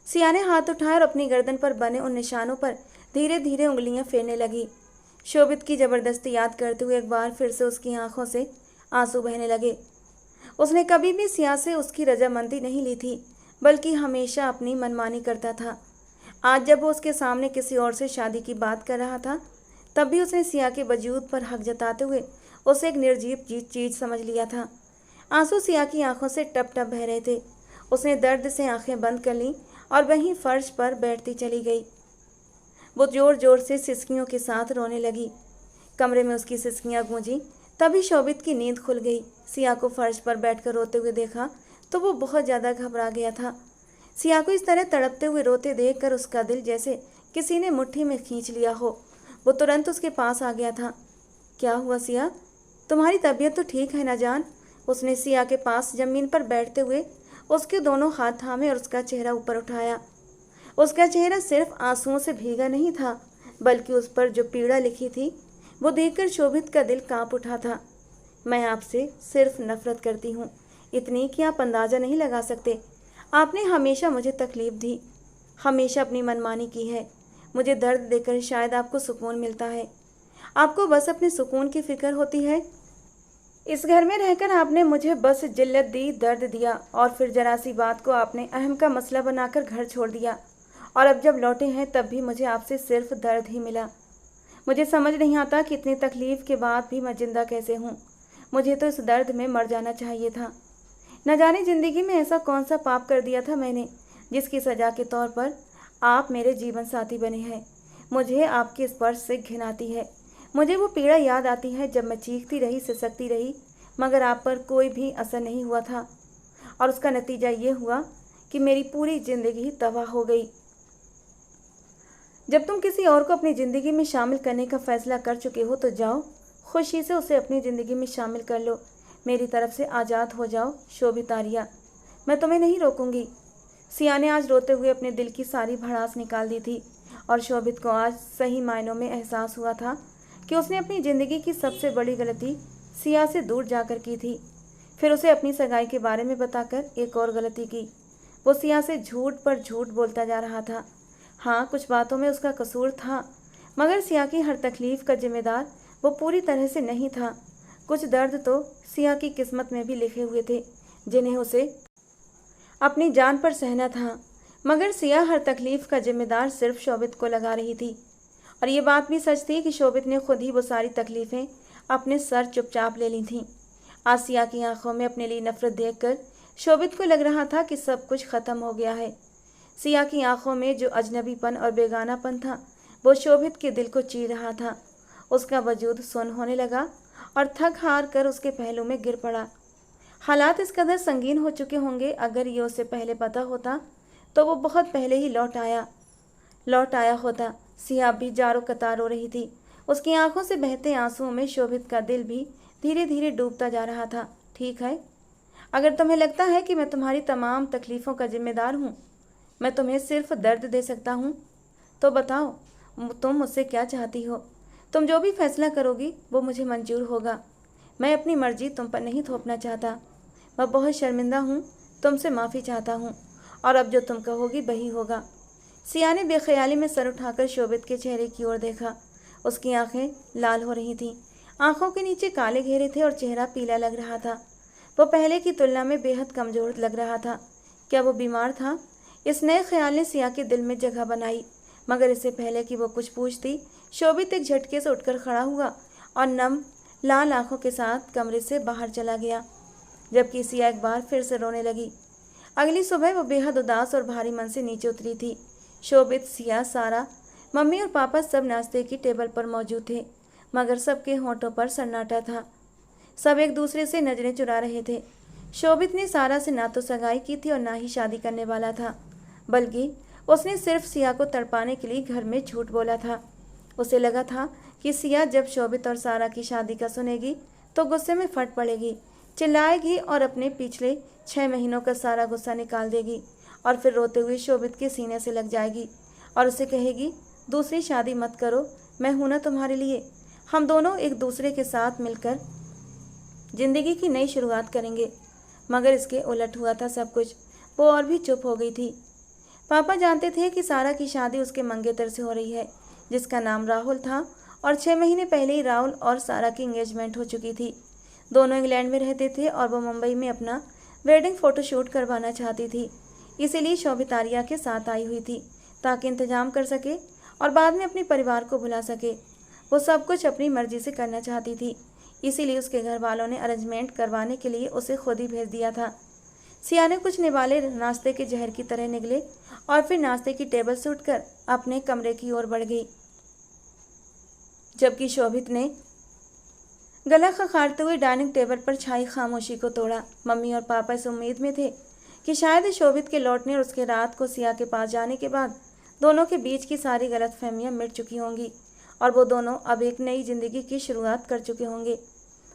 सिया ने हाथ उठाया और अपनी गर्दन पर बने उन निशानों पर धीरे धीरे उंगलियां फेरने लगी। शोभित की ज़बरदस्ती याद करते हुए एक बार फिर से उसकी आंखों से आंसू बहने लगे। उसने कभी भी सिया से उसकी रजामंदी नहीं ली थी, बल्कि हमेशा अपनी मनमानी करता था। आज जब वो उसके सामने किसी और से शादी की बात कर रहा था, तब भी उसने सिया के वजूद पर हक जताते हुए उसे एक निर्जीव चीज़ समझ लिया था। आंसू सिया की आंखों से टप टप बह रहे थे। उसने दर्द से आंखें बंद कर लीं और वहीं फर्श पर बैठती चली गई। वो जोर जोर से सिसकियों के साथ रोने लगी। कमरे में उसकी सिसकियां गूंजी। तभी शोभित की नींद खुल गई। सिया को फर्श पर बैठकर रोते हुए देखा तो वो बहुत ज़्यादा घबरा गया था। सिया को इस तरह तड़पते हुए रोते देखकर उसका दिल जैसे किसी ने मुट्ठी में खींच लिया हो। वो तुरंत उसके पास आ गया था। क्या हुआ सिया, तुम्हारी तबीयत तो ठीक है ना जान? उसने सिया के पास जमीन पर बैठते हुए उसके दोनों हाथ थामे और उसका चेहरा ऊपर उठाया। उसका चेहरा सिर्फ आंसुओं से भीगा नहीं था, बल्कि उस पर जो पीड़ा लिखी थी वो देखकर शोभित का दिल कांप उठा था। मैं आपसे सिर्फ नफरत करती हूँ, इतनी कि आप अंदाज़ा नहीं लगा सकते। आपने हमेशा मुझे तकलीफ दी, हमेशा अपनी मनमानी की है। मुझे दर्द देकर शायद आपको सुकून मिलता है। आपको बस अपने सुकून की फिक्र होती है। इस घर में रहकर आपने मुझे बस जिल्लत दी, दर्द दिया, और फिर जरा सी बात को आपने अहम का मसला बनाकर घर छोड़ दिया। और अब जब लौटे हैं तब भी मुझे आपसे सिर्फ दर्द ही मिला। मुझे समझ नहीं आता कि इतनी तकलीफ के बाद भी मैं जिंदा कैसे हूँ। मुझे तो इस दर्द में मर जाना चाहिए था। न जाने ज़िंदगी में ऐसा कौन सा पाप कर दिया था मैंने, जिसकी सज़ा के तौर पर आप मेरे जीवन साथी बने हैं। मुझे आपके स्पर्श से घिन आती है। मुझे वो पीड़ा याद आती है जब मैं चीखती रही, सिसकती रही, मगर आप पर कोई भी असर नहीं हुआ था। और उसका नतीजा ये हुआ कि मेरी पूरी ज़िंदगी तबाह हो गई। जब तुम किसी और को अपनी ज़िंदगी में शामिल करने का फ़ैसला कर चुके हो तो जाओ, खुशी से उसे अपनी ज़िंदगी में शामिल कर लो। मेरी तरफ से आज़ाद हो जाओ शोभित आर्या, मैं तुम्हें नहीं रोकूंगी। सिया ने आज रोते हुए अपने दिल की सारी भड़ास निकाल दी थी, और शोभित को आज सही मायनों में एहसास हुआ था कि उसने अपनी ज़िंदगी की सबसे बड़ी गलती सिया से दूर जाकर की थी। फिर उसे अपनी सगाई के बारे में बताकर एक और गलती की। वो सिया से झूठ पर झूठ बोलता जा रहा था। हाँ, कुछ बातों में उसका कसूर था, मगर सिया की हर तकलीफ का जिम्मेदार वो पूरी तरह से नहीं था। कुछ दर्द तो सिया की किस्मत में भी लिखे हुए थे, जिन्हें उसे अपनी जान पर सहना था, मगर सिया हर तकलीफ का जिम्मेदार सिर्फ शोभित को लगा रही थी। और ये बात भी सच थी कि शोभित ने खुद ही वो सारी तकलीफ़ें अपने सर चुपचाप ले ली थीं। आज सिया की आंखों में अपने लिए नफरत देखकर शोभित को लग रहा था कि सब कुछ ख़त्म हो गया है। सिया की आंखों में जो अजनबीपन और बेगानापन था वो शोभित के दिल को चीर रहा था। उसका वजूद सुन्न होने लगा और थक हार कर उसके पहलू में गिर पड़ा। हालात इस कदर संगीन हो चुके होंगे, अगर ये उसे पहले पता होता तो वो बहुत पहले ही लौट आया होता। सिया भी जारो कतार रो रही थी। उसकी आंखों से बहते आंसुओं में शोभित का दिल भी धीरे धीरे डूबता जा रहा था। ठीक है, अगर तुम्हें लगता है कि मैं तुम्हारी तमाम तकलीफ़ों का जिम्मेदार हूँ, मैं तुम्हें सिर्फ दर्द दे सकता हूँ, तो बताओ तुम मुझसे क्या चाहती हो। तुम जो भी फैसला करोगी वो मुझे मंजूर होगा। मैं अपनी मर्जी तुम पर नहीं थोपना चाहता। मैं बहुत शर्मिंदा हूँ, तुमसे माफ़ी चाहता हूँ, और अब जो तुम कहोगी वही होगा। सिया ने बेख्याली में सर उठाकर शोभित के चेहरे की ओर देखा। उसकी आंखें लाल हो रही थीं, आंखों के नीचे काले घेरे थे और चेहरा पीला लग रहा था। वो पहले की तुलना में बेहद कमज़ोर लग रहा था। क्या वो बीमार था? इस नए ख्याल ने सिया के दिल में जगह बनाई, मगर इससे पहले कि वो कुछ पूछती, शोभित एक झटके से उठकर खड़ा हुआ और नम लाल आंखों के साथ कमरे से बाहर चला गया, जबकि सिया एक बार फिर से रोने लगी। अगली सुबह वो बेहद उदास और भारी मन से नीचे उतरी थी। शोभित, सिया, सारा, मम्मी और पापा सब नाश्ते की टेबल पर मौजूद थे, मगर सबके होंठों पर सन्नाटा था। सब एक दूसरे से नजरें चुरा रहे थे। शोभित ने सारा से ना तो सगाई की थी और ना ही शादी करने वाला था, बल्कि उसने सिर्फ सिया को तड़पाने के लिए घर में झूठ बोला था। उसे लगा था कि सिया जब शोभित और सारा की शादी का सुनेगी तो गुस्से में फट पड़ेगी, चिल्लाएगी और अपने पिछले 6 महीनों का सारा गुस्सा निकाल देगी, और फिर रोते हुए शोभित के सीने से लग जाएगी और उसे कहेगी, दूसरी शादी मत करो, मैं हूं ना तुम्हारे लिए। हम दोनों एक दूसरे के साथ मिलकर जिंदगी की नई शुरुआत करेंगे। मगर इसके उलट हुआ था सब कुछ। वो और भी चुप हो गई थी। पापा जानते थे कि सारा की शादी उसके मंगेतर से हो रही है, जिसका नाम राहुल था, और 6 महीने पहले ही राहुल और सारा की एंगेजमेंट हो चुकी थी। दोनों इंग्लैंड में रहते थे और वो मुंबई में अपना वेडिंग फ़ोटोशूट करवाना चाहती थी। इसीलिए शोभित आर्या के साथ आई हुई थी, ताकि इंतजाम कर सके और बाद में अपने परिवार को बुला सके। वो सब कुछ अपनी मर्जी से करना चाहती थी, इसीलिए उसके घर वालों ने अरेंजमेंट करवाने के लिए उसे खुद ही भेज दिया था। सिया ने कुछ निवाले नाश्ते के जहर की तरह निकले और फिर नाश्ते की टेबल से उठकर अपने कमरे की ओर बढ़ गई, जबकि शोभित ने गला खखारते हुए डाइनिंग टेबल पर छाई खामोशी को तोड़ा। मम्मी और पापा इस उम्मीद में थे कि शायद शोभित के लौटने और उसके रात को सिया के पास जाने के बाद दोनों के बीच की सारी गलतफहमियां मिट चुकी होंगी और वो दोनों अब एक नई जिंदगी की शुरुआत कर चुके होंगे।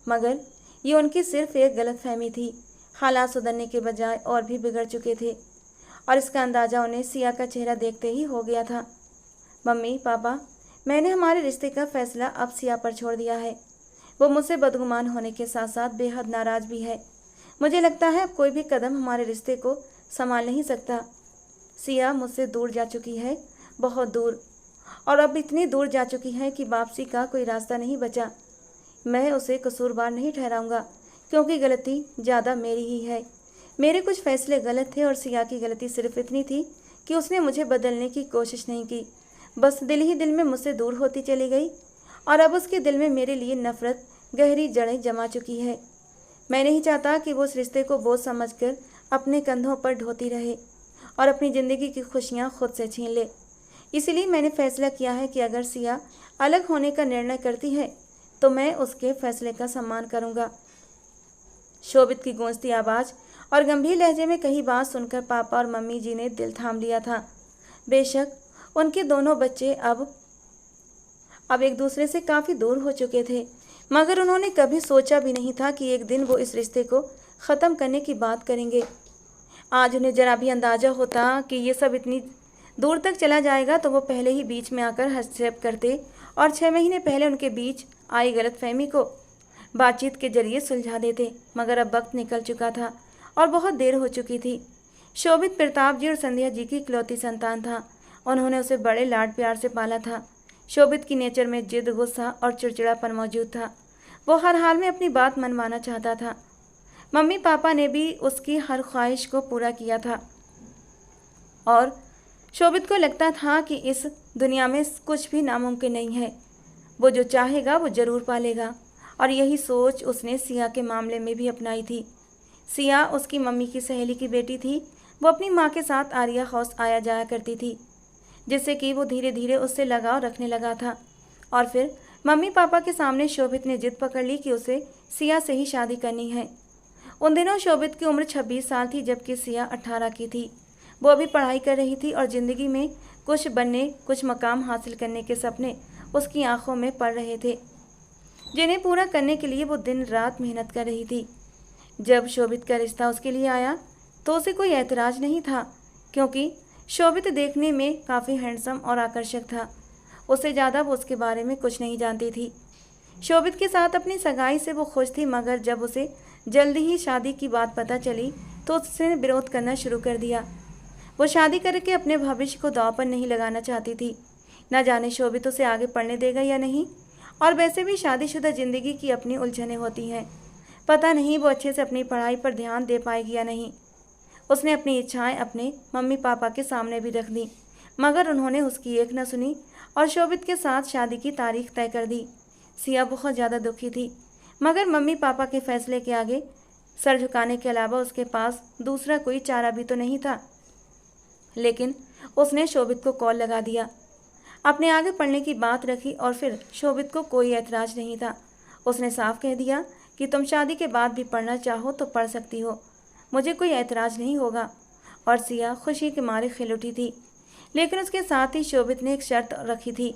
मगर ये उनकी सिर्फ एक गलतफहमी थी। हालात सुधरने के बजाय और भी बिगड़ चुके थे और इसका अंदाज़ा उन्हें सिया का चेहरा देखते ही हो गया था। मम्मी पापा, मैंने हमारे रिश्ते का फैसला अब सिया पर छोड़ दिया है। वो मुझसे बदगुमान होने के साथ साथ बेहद नाराज़ भी है। मुझे लगता है अब कोई भी कदम हमारे रिश्ते को संभाल नहीं सकता। सिया मुझसे दूर जा चुकी है, बहुत दूर, और अब इतनी दूर जा चुकी है कि वापसी का कोई रास्ता नहीं बचा। मैं उसे कसूरवार नहीं ठहराऊंगा क्योंकि गलती ज़्यादा मेरी ही है। मेरे कुछ फैसले गलत थे और सिया की गलती सिर्फ इतनी थी कि उसने मुझे बदलने की कोशिश नहीं की, बस दिल ही दिल में मुझसे दूर होती चली गई और अब उसके दिल में मेरे लिए नफरत गहरी जड़ें जमा चुकी है। मैं नहीं चाहता कि वो उस रिश्ते को बोझ समझकर अपने कंधों पर ढोती रहे और अपनी ज़िंदगी की खुशियाँ खुद से छीन ले। इसलिए मैंने फैसला किया है कि अगर सिया अलग होने का निर्णय करती है तो मैं उसके फैसले का सम्मान करूँगा। शोभित की गूंजती आवाज़ और गंभीर लहजे में कही बात सुनकर पापा और मम्मी जी ने दिल थाम लिया था। बेशक उनके दोनों बच्चे अब एक दूसरे से काफ़ी दूर हो चुके थे, मगर उन्होंने कभी सोचा भी नहीं था कि एक दिन वो इस रिश्ते को ख़त्म करने की बात करेंगे। आज उन्हें जरा भी अंदाज़ा होता कि ये सब इतनी दूर तक चला जाएगा तो वो पहले ही बीच में आकर हस्तक्षेप करते और 6 महीने पहले उनके बीच आई गलतफहमी को बातचीत के जरिए सुलझा देते। मगर अब वक्त निकल चुका था और बहुत देर हो चुकी थी। शोभित प्रताप जी और संध्या जी की इकलौती संतान था। उन्होंने उसे बड़े लाड प्यार से पाला था। शोभित की नेचर में जिद, गुस्सा और चिड़चिड़ापन मौजूद था। वो हर हाल में अपनी बात मनवाना चाहता था। मम्मी पापा ने भी उसकी हर ख्वाहिश को पूरा किया था और शोभित को लगता था कि इस दुनिया में कुछ भी नामुमकिन नहीं है। वो जो चाहेगा वो ज़रूर पालेगा और यही सोच उसने सिया के मामले में भी अपनाई थी। सिया उसकी मम्मी की सहेली की बेटी थी। वो अपनी माँ के साथ आर्या हाउस आया जाया करती थी, जिससे कि वो धीरे धीरे उससे लगाव रखने लगा था। और फिर मम्मी पापा के सामने शोभित ने जिद पकड़ ली कि उसे सिया से ही शादी करनी है। उन दिनों शोभित की उम्र 26 साल थी, जबकि सिया 18 की थी। वो अभी पढ़ाई कर रही थी और ज़िंदगी में कुछ बनने, कुछ मकाम हासिल करने के सपने उसकी आंखों में पड़ रहे थे, जिन्हें पूरा करने के लिए वो दिन रात मेहनत कर रही थी। जब शोभित का रिश्ता उसके लिए आया तो उसे कोई ऐतराज़ नहीं था, क्योंकि शोभित देखने में काफ़ी हैंडसम और आकर्षक था। उससे ज़्यादा वो उसके बारे में कुछ नहीं जानती थी। शोभित के साथ अपनी सगाई से वो खुश थी, मगर जब उसे जल्दी ही शादी की बात पता चली तो उसने विरोध करना शुरू कर दिया। वो शादी करके अपने भविष्य को दांव पर नहीं लगाना चाहती थी। न जाने शोभित उसे आगे पढ़ने देगा या नहीं, और वैसे भी शादीशुदा ज़िंदगी की अपनी उलझनें होती हैं। पता नहीं वो अच्छे से अपनी पढ़ाई पर ध्यान दे पाएगी या नहीं। उसने अपनी इच्छाएं अपने मम्मी पापा के सामने भी रख दी, मगर उन्होंने उसकी एक न सुनी और शोभित के साथ शादी की तारीख तय कर दी। सिया बहुत ज़्यादा दुखी थी, मगर मम्मी पापा के फैसले के आगे सर झुकाने के अलावा उसके पास दूसरा कोई चारा भी तो नहीं था। लेकिन उसने शोभित को कॉल लगा दिया, अपने आगे पढ़ने की बात रखी और फिर शोभित को कोई ऐतराज़ नहीं था। उसने साफ कह दिया कि तुम शादी के बाद भी पढ़ना चाहो तो पढ़ सकती हो, मुझे कोई ऐतराज़ नहीं होगा। और सिया खुशी के मारे खिल उठी थी। लेकिन उसके साथ ही शोभित ने एक शर्त रखी थी।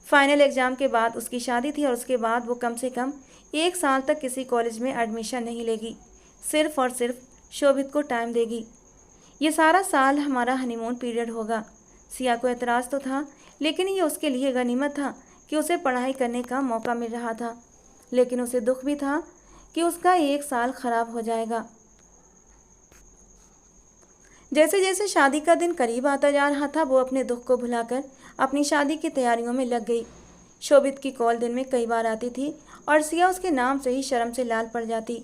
फाइनल एग्ज़ाम के बाद उसकी शादी थी और उसके बाद वो कम से कम 1 साल तक किसी कॉलेज में एडमिशन नहीं लेगी, सिर्फ और सिर्फ शोभित को टाइम देगी। ये सारा साल हमारा हनीमून पीरियड होगा। सिया को एतराज़ तो था, लेकिन ये उसके लिए गनीमत था कि उसे पढ़ाई करने का मौका मिल रहा था। लेकिन उसे दुख भी था कि उसका 1 साल खराब हो जाएगा। जैसे जैसे शादी का दिन करीब आता जा रहा था, वो अपने दुख को भुलाकर अपनी शादी की तैयारियों में लग गई। शोभित की कॉल दिन में कई बार आती थी और सिया उसके नाम से ही शर्म से लाल पड़ जाती।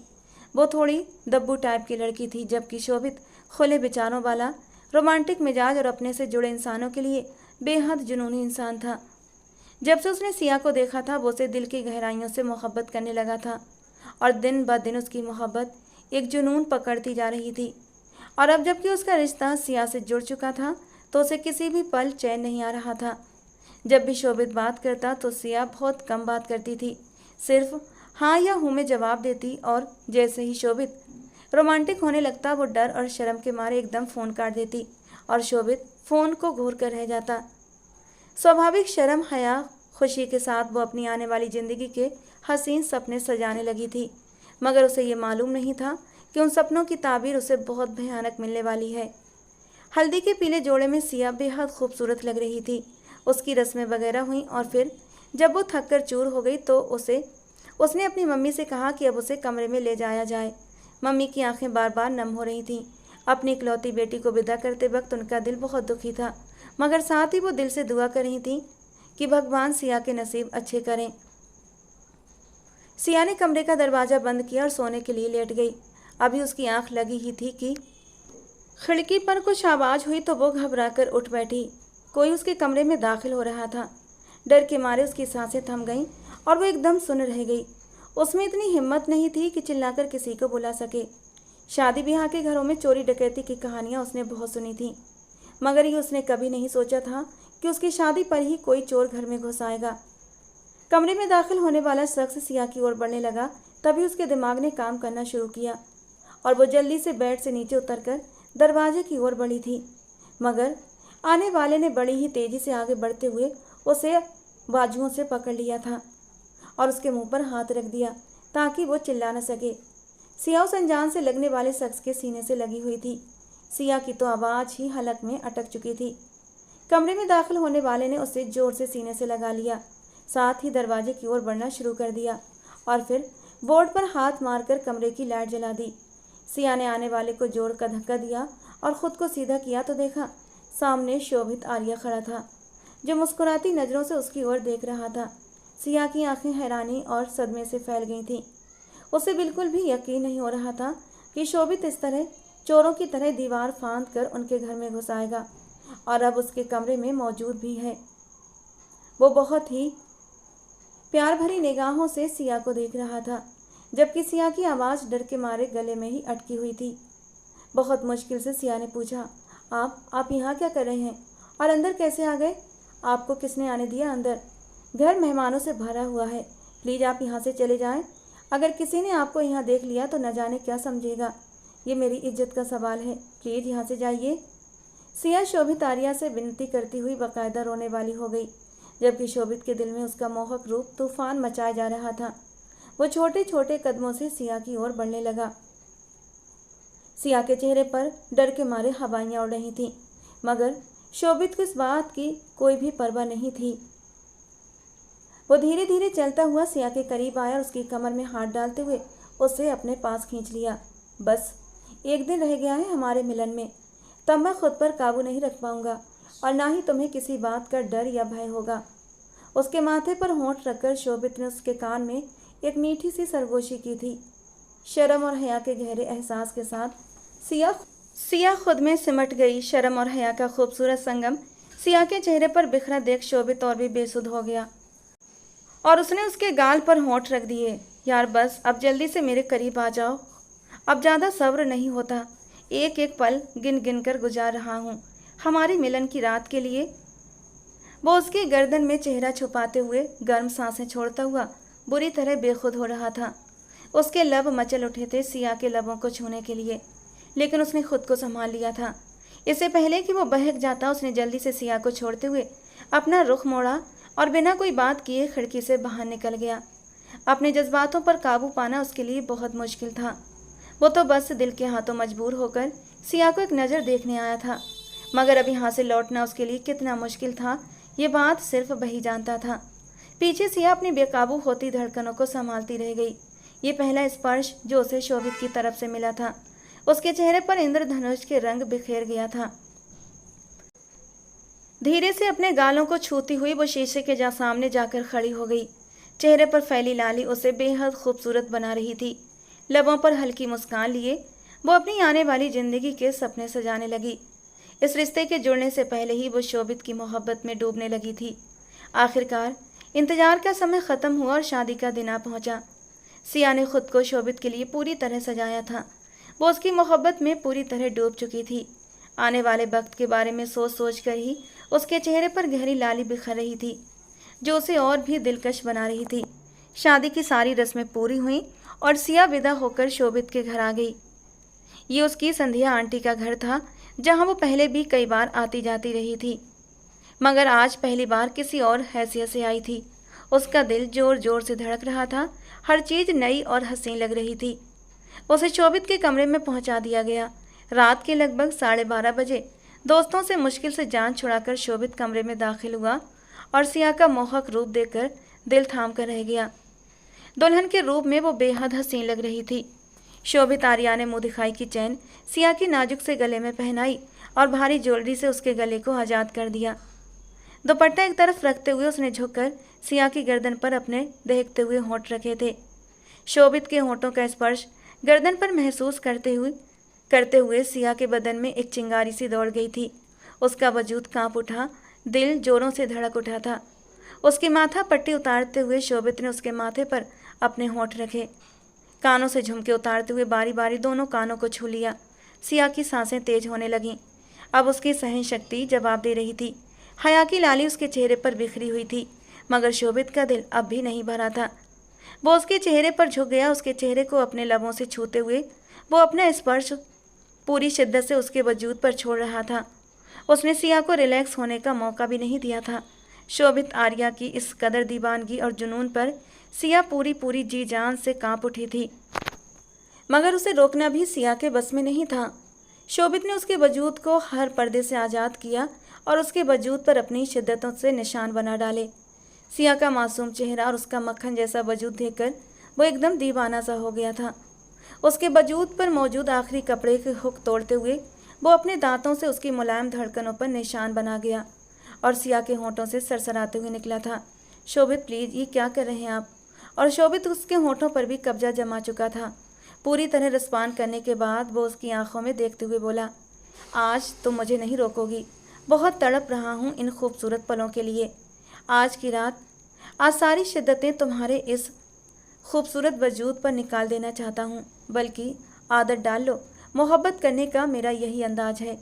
वो थोड़ी दब्बू टाइप की लड़की थी, जबकि शोभित खुले विचारों वाला, रोमांटिक मिजाज और अपने से जुड़े इंसानों के लिए बेहद जुनूनी इंसान था। जब से उसने सिया को देखा था, वो उसे दिल की गहराइयों से मोहब्बत करने लगा था और दिन ब दिन उसकी मोहब्बत एक जुनून पकड़ती जा रही थी। और अब जबकि उसका रिश्ता सिया से जुड़ चुका था तो उसे किसी भी पल चैन नहीं आ रहा था। जब भी शोभित बात करता तो सिया बहुत कम बात करती थी, सिर्फ हाँ या हूँ में जवाब देती। और जैसे ही शोभित रोमांटिक होने लगता। वो डर और शर्म के मारे एकदम फ़ोन काट देती और शोभित फ़ोन को घूर कर रह जाता। स्वाभाविक शर्म, हया, खुशी के साथ वो अपनी आने वाली ज़िंदगी के हसीन सपने सजाने लगी थी, मगर उसे ये मालूम नहीं था कि उन सपनों की ताबीर उसे बहुत भयानक मिलने वाली है। हल्दी के पीले जोड़े में सिया बेहद खूबसूरत लग रही थी। उसकी रस्में वगैरह हुई और फिर जब वो थक कर चूर हो गई तो उसने अपनी मम्मी से कहा कि अब उसे कमरे में ले जाया जाए। मम्मी की आंखें बार बार नम हो रही थीं। अपनी इकलौती बेटी को विदा करते वक्त उनका दिल बहुत दुखी था, मगर साथ ही वो दिल से दुआ कर रही थी कि भगवान सिया के नसीब अच्छे करें। सिया ने कमरे का दरवाज़ा बंद किया और सोने के लिए लेट गई। अभी उसकी आंख लगी ही थी कि खिड़की पर कुछ आवाज़ हुई तो वो घबरा कर उठ बैठी। कोई उसके कमरे में दाखिल हो रहा था। डर के मारे उसकी सांसें थम गईं और वो एकदम सुन रह गई। उसमें इतनी हिम्मत नहीं थी कि चिल्लाकर किसी को बुला सके। शादी ब्याह के घरों में चोरी डकैती की कहानियाँ उसने बहुत सुनी थीं, मगर ये उसने कभी नहीं सोचा था कि उसकी शादी पर ही कोई चोर घर में घुस आएगा। कमरे में दाखिल होने वाला शख्स सिया की ओर बढ़ने लगा। तभी उसके दिमाग ने काम करना शुरू किया और वो जल्दी से बेड से नीचे उतरकर दरवाजे की ओर बढ़ी थी, मगर आने वाले ने बड़ी ही तेज़ी से आगे बढ़ते हुए उसे बाजुओं से पकड़ लिया था और उसके मुंह पर हाथ रख दिया ताकि वो चिल्ला न सके। सिया उस अनजान से लगने वाले शख्स के सीने से लगी हुई थी। सिया की तो आवाज़ ही हलक में अटक चुकी थी। कमरे में दाखिल होने वाले ने उसे जोर से सीने से लगा लिया, साथ ही दरवाजे की ओर बढ़ना शुरू कर दिया और फिर बोर्ड पर हाथ मारकर कमरे की लाइट जला दी। सिया ने आने वाले को जोर का धक्का दिया और ख़ुद को सीधा किया तो देखा सामने शोभित आर्या खड़ा था, जो मुस्कुराती नज़रों से उसकी ओर देख रहा था। सिया की आंखें हैरानी और सदमे से फैल गई थीं। उसे बिल्कुल भी यकीन नहीं हो रहा था कि शोभित इस तरह चोरों की तरह दीवार फांद कर उनके घर में घुस आएगा और अब उसके कमरे में मौजूद भी है। वो बहुत ही प्यार भरी निगाहों से सिया को देख रहा था, जबकि सिया की आवाज़ डर के मारे गले में ही अटकी हुई थी। बहुत मुश्किल से सिया ने पूछा, आप यहाँ क्या कर रहे हैं और अंदर कैसे आ गए? आपको किसने आने दिया अंदर? घर मेहमानों से भरा हुआ है, प्लीज़ आप यहाँ से चले जाएं। अगर किसी ने आपको यहाँ देख लिया तो न जाने क्या समझेगा। ये मेरी इज्जत का सवाल है, प्लीज़ यहाँ से जाइए। सिया शोभित आर्या से विनती करती हुई बाकायदा रोने वाली हो गई, जबकि शोभित के दिल में उसका मोहक रूप तूफान मचाया जा रहा था। वो छोटे छोटे कदमों से सिया की ओर बढ़ने लगा। सिया के चेहरे पर डर के मारे हवाइयाँ उड़ रही थीं, मगर शोभित को इस बात की कोई भी परवाह नहीं थी। वो धीरे धीरे चलता हुआ सिया के करीब आया और उसकी कमर में हाथ डालते हुए उसे अपने पास खींच लिया। बस एक दिन रह गया है हमारे मिलन में, तब मैं खुद पर काबू नहीं रख पाऊंगा और ना ही तुम्हें किसी बात का डर या भय होगा। उसके माथे पर होंठ रखकर शोभित ने उसके कान में एक मीठी सी सरगोशी की थी। शर्म और हया के गहरे एहसास के साथ सिया खुद में सिमट गई। शर्म और हया का खूबसूरत संगम सिया के चेहरे पर बिखरा देख शोभित और भी बेसुध हो गया और उसने उसके गाल पर होंठ रख दिए। यार बस अब जल्दी से मेरे करीब आ जाओ, अब ज़्यादा सब्र नहीं होता। एक एक पल गिन गिन कर गुजार रहा हूँ हमारे मिलन की रात के लिए। वो उसकी गर्दन में चेहरा छुपाते हुए गर्म सांसें छोड़ता हुआ बुरी तरह बेखुद हो रहा था। उसके लब मचल उठे थे सिया के लबों को छूने के लिए, लेकिन उसने खुद को संभाल लिया था। इससे पहले कि वो बहक जाता, उसने जल्दी से सिया को छोड़ते हुए अपना रुख मोड़ा और बिना कोई बात किए खिड़की से बाहर निकल गया। अपने जज्बातों पर काबू पाना उसके लिए बहुत मुश्किल था। वो तो बस दिल के हाथों मजबूर होकर सिया को एक नज़र देखने आया था, मगर अब यहाँ से लौटना उसके लिए कितना मुश्किल था ये बात सिर्फ वही जानता था। पीछे सिया अपनी बेकाबू होती धड़कनों को संभालती रह गई। ये पहला स्पर्श जो उसे शोभित की तरफ से मिला था, उसके चेहरे पर इंद्रधनुष के रंग बिखेर गया था। धीरे से अपने गालों को छूती हुई वो शीशे के सामने जाकर खड़ी हो गई। चेहरे पर फैली लाली उसे बेहद खूबसूरत बना रही थी। लबों पर हल्की मुस्कान लिए वो अपनी आने वाली जिंदगी के सपने सजाने लगी। इस रिश्ते के जुड़ने से पहले ही वो शोभित की मोहब्बत में डूबने लगी थी। आखिरकार इंतजार का समय ख़त्म हुआ और शादी का दिन आ पहुंचा। सिया ने खुद को शोभित के लिए पूरी तरह सजाया था। वो उसकी मोहब्बत में पूरी तरह डूब चुकी थी। आने वाले वक्त के बारे में सोच सोच कर ही उसके चेहरे पर गहरी लाली बिखर रही थी, जो उसे और भी दिलकश बना रही थी। शादी की सारी रस्में पूरी हुईं और सिया विदा होकर शोभित के घर आ गई। ये उसकी संध्या आंटी का घर था, जहां वो पहले भी कई बार आती जाती रही थी, मगर आज पहली बार किसी और हैसियत से आई थी। उसका दिल जोर जोर से धड़क रहा था, हर चीज नई और हसीन लग रही थी। उसे शोभित के कमरे में पहुंचा दिया गया। रात के लगभग 12:30 बजे दोस्तों से मुश्किल से जान छुड़ाकर शोभित कमरे में दाखिल हुआ और सिया का मोहक रूप देखकर दिल थाम कर रह गया। दुल्हन के रूप में वो बेहद हसीन लग रही थी। शोभित आर्या ने मुंह दिखाई की चैन सिया की नाजुक से गले में पहनाई और भारी ज्वेलरी से उसके गले को आजाद कर दिया। दुपट्टा एक तरफ रखते हुए उसने झुककर सिया की गर्दन पर अपने दहकते हुए होंठ रखे थे। शोभित के होंठों का स्पर्श गर्दन पर महसूस करते हुए सिया के बदन में एक चिंगारी सी दौड़ गई थी। उसका वजूद कांप उठा, दिल जोरों से धड़क उठा था। उसकी माथा पट्टी उतारते हुए शोभित ने उसके माथे पर अपने होंठ रखे। कानों से झुमके उतारते हुए बारी बारी दोनों कानों को छू लिया। सिया की सांसें तेज होने लगीं। अब उसकी सहन शक्ति जवाब दे रही थी। हया की लाली उसके चेहरे पर बिखरी हुई थी, मगर शोभित का दिल अब भी नहीं भरा था। वो उसके चेहरे पर झुक गया। उसके चेहरे को अपने लबों से छूते हुए वो अपना स्पर्श पूरी शिद्दत से उसके वजूद पर छोड़ रहा था। उसने सिया को रिलैक्स होने का मौका भी नहीं दिया था। शोभित आर्या की इस कदर दीवानगी और जुनून पर सिया पूरी पूरी जी जान से कांप उठी थी, मगर उसे रोकना भी सिया के बस में नहीं था। शोभित ने उसके वजूद को हर पर्दे से आज़ाद किया और उसके वजूद पर अपनी शिद्दतों से निशान बना डाले। सिया का मासूम चेहरा और उसका मक्खन जैसा वजूद देखकर वो एकदम दीवाना सा हो गया था। उसके वजूद पर मौजूद आखिरी कपड़े के हुक तोड़ते हुए वो अपने दांतों से उसकी मुलायम धड़कनों पर निशान बना गया और सिया के होंठों से सरसराते हुए निकला था, शोभित प्लीज़, ये क्या कर रहे हैं आप? और शोभित उसके होंठों पर भी कब्जा जमा चुका था। पूरी तरह रिस्पॉन्ड करने के बाद वो उसकी आंखों में देखते हुए बोला, आज तुम मुझे नहीं रोकोगी। बहुत तड़प रहा हूँ इन खूबसूरत पलों के लिए। आज की रात, आज सारी शिद्दतें तुम्हारे इस खूबसूरत वजूद पर निकाल देना चाहता हूँ। बल्कि आदत डाल लो, मोहब्बत करने का मेरा यही अंदाज है।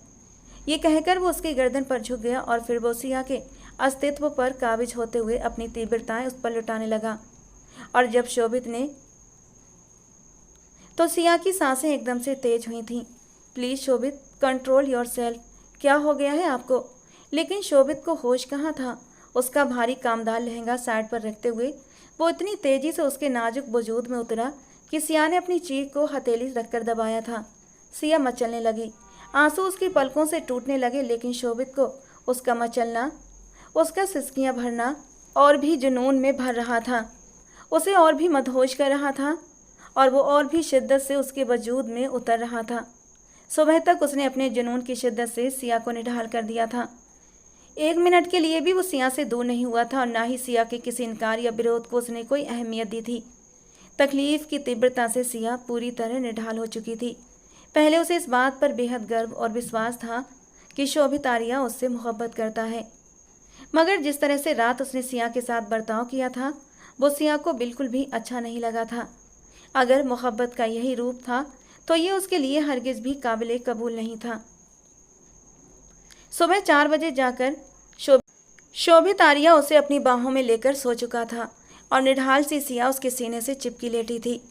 ये कहकर वो उसकी गर्दन पर झुक गया और फिर वो सिया के अस्तित्व पर काबिज होते हुए अपनी तीव्रताएं उस पर लुटाने लगा। और जब शोभित ने तो सिया की सांसें एकदम से तेज हुई थीं। Please Shobhit, control yourself. क्या हो गया है आपको? लेकिन शोभित को होश कहाँ था। उसका भारी कामदार लहंगा साइड पर रखते हुए वो इतनी तेजी से उसके नाजुक वजूद में उतरा कि सिया ने अपनी चीख को हथेली रखकर दबाया था। सिया मचलने लगी, आंसू उसकी पलकों से टूटने लगे, लेकिन शोभित को उसका मचलना, उसका सिसकियां भरना और भी जुनून में भर रहा था। उसे और भी मदहोश कर रहा था और वो और भी शिद्दत से उसके वजूद में उतर रहा था। सुबह तक उसने अपने जुनून की शिद्दत से सिया को निढाल कर दिया था। 1 मिनट के लिए भी वो सिया से दूर नहीं हुआ था और ना ही सिया के किसी इनकार या विरोध को उसने कोई अहमियत दी थी। तकलीफ की तीव्रता से सिया पूरी तरह निढाल हो चुकी थी। पहले उसे इस बात पर बेहद गर्व और विश्वास था कि शोभित आर्या उससे मोहब्बत करता है, मगर जिस तरह से रात उसने सिया के साथ बर्ताव किया था वो सिया को बिल्कुल भी अच्छा नहीं लगा था। अगर मोहब्बत का यही रूप था तो ये उसके लिए हरगिज भी काबिले कबूल नहीं था। सुबह 4 बजे जाकर शोभित आर्या उसे अपनी बाहों में लेकर सो चुका था और निढाल सी सिया उसके सीने से चिपकी लेटी थी।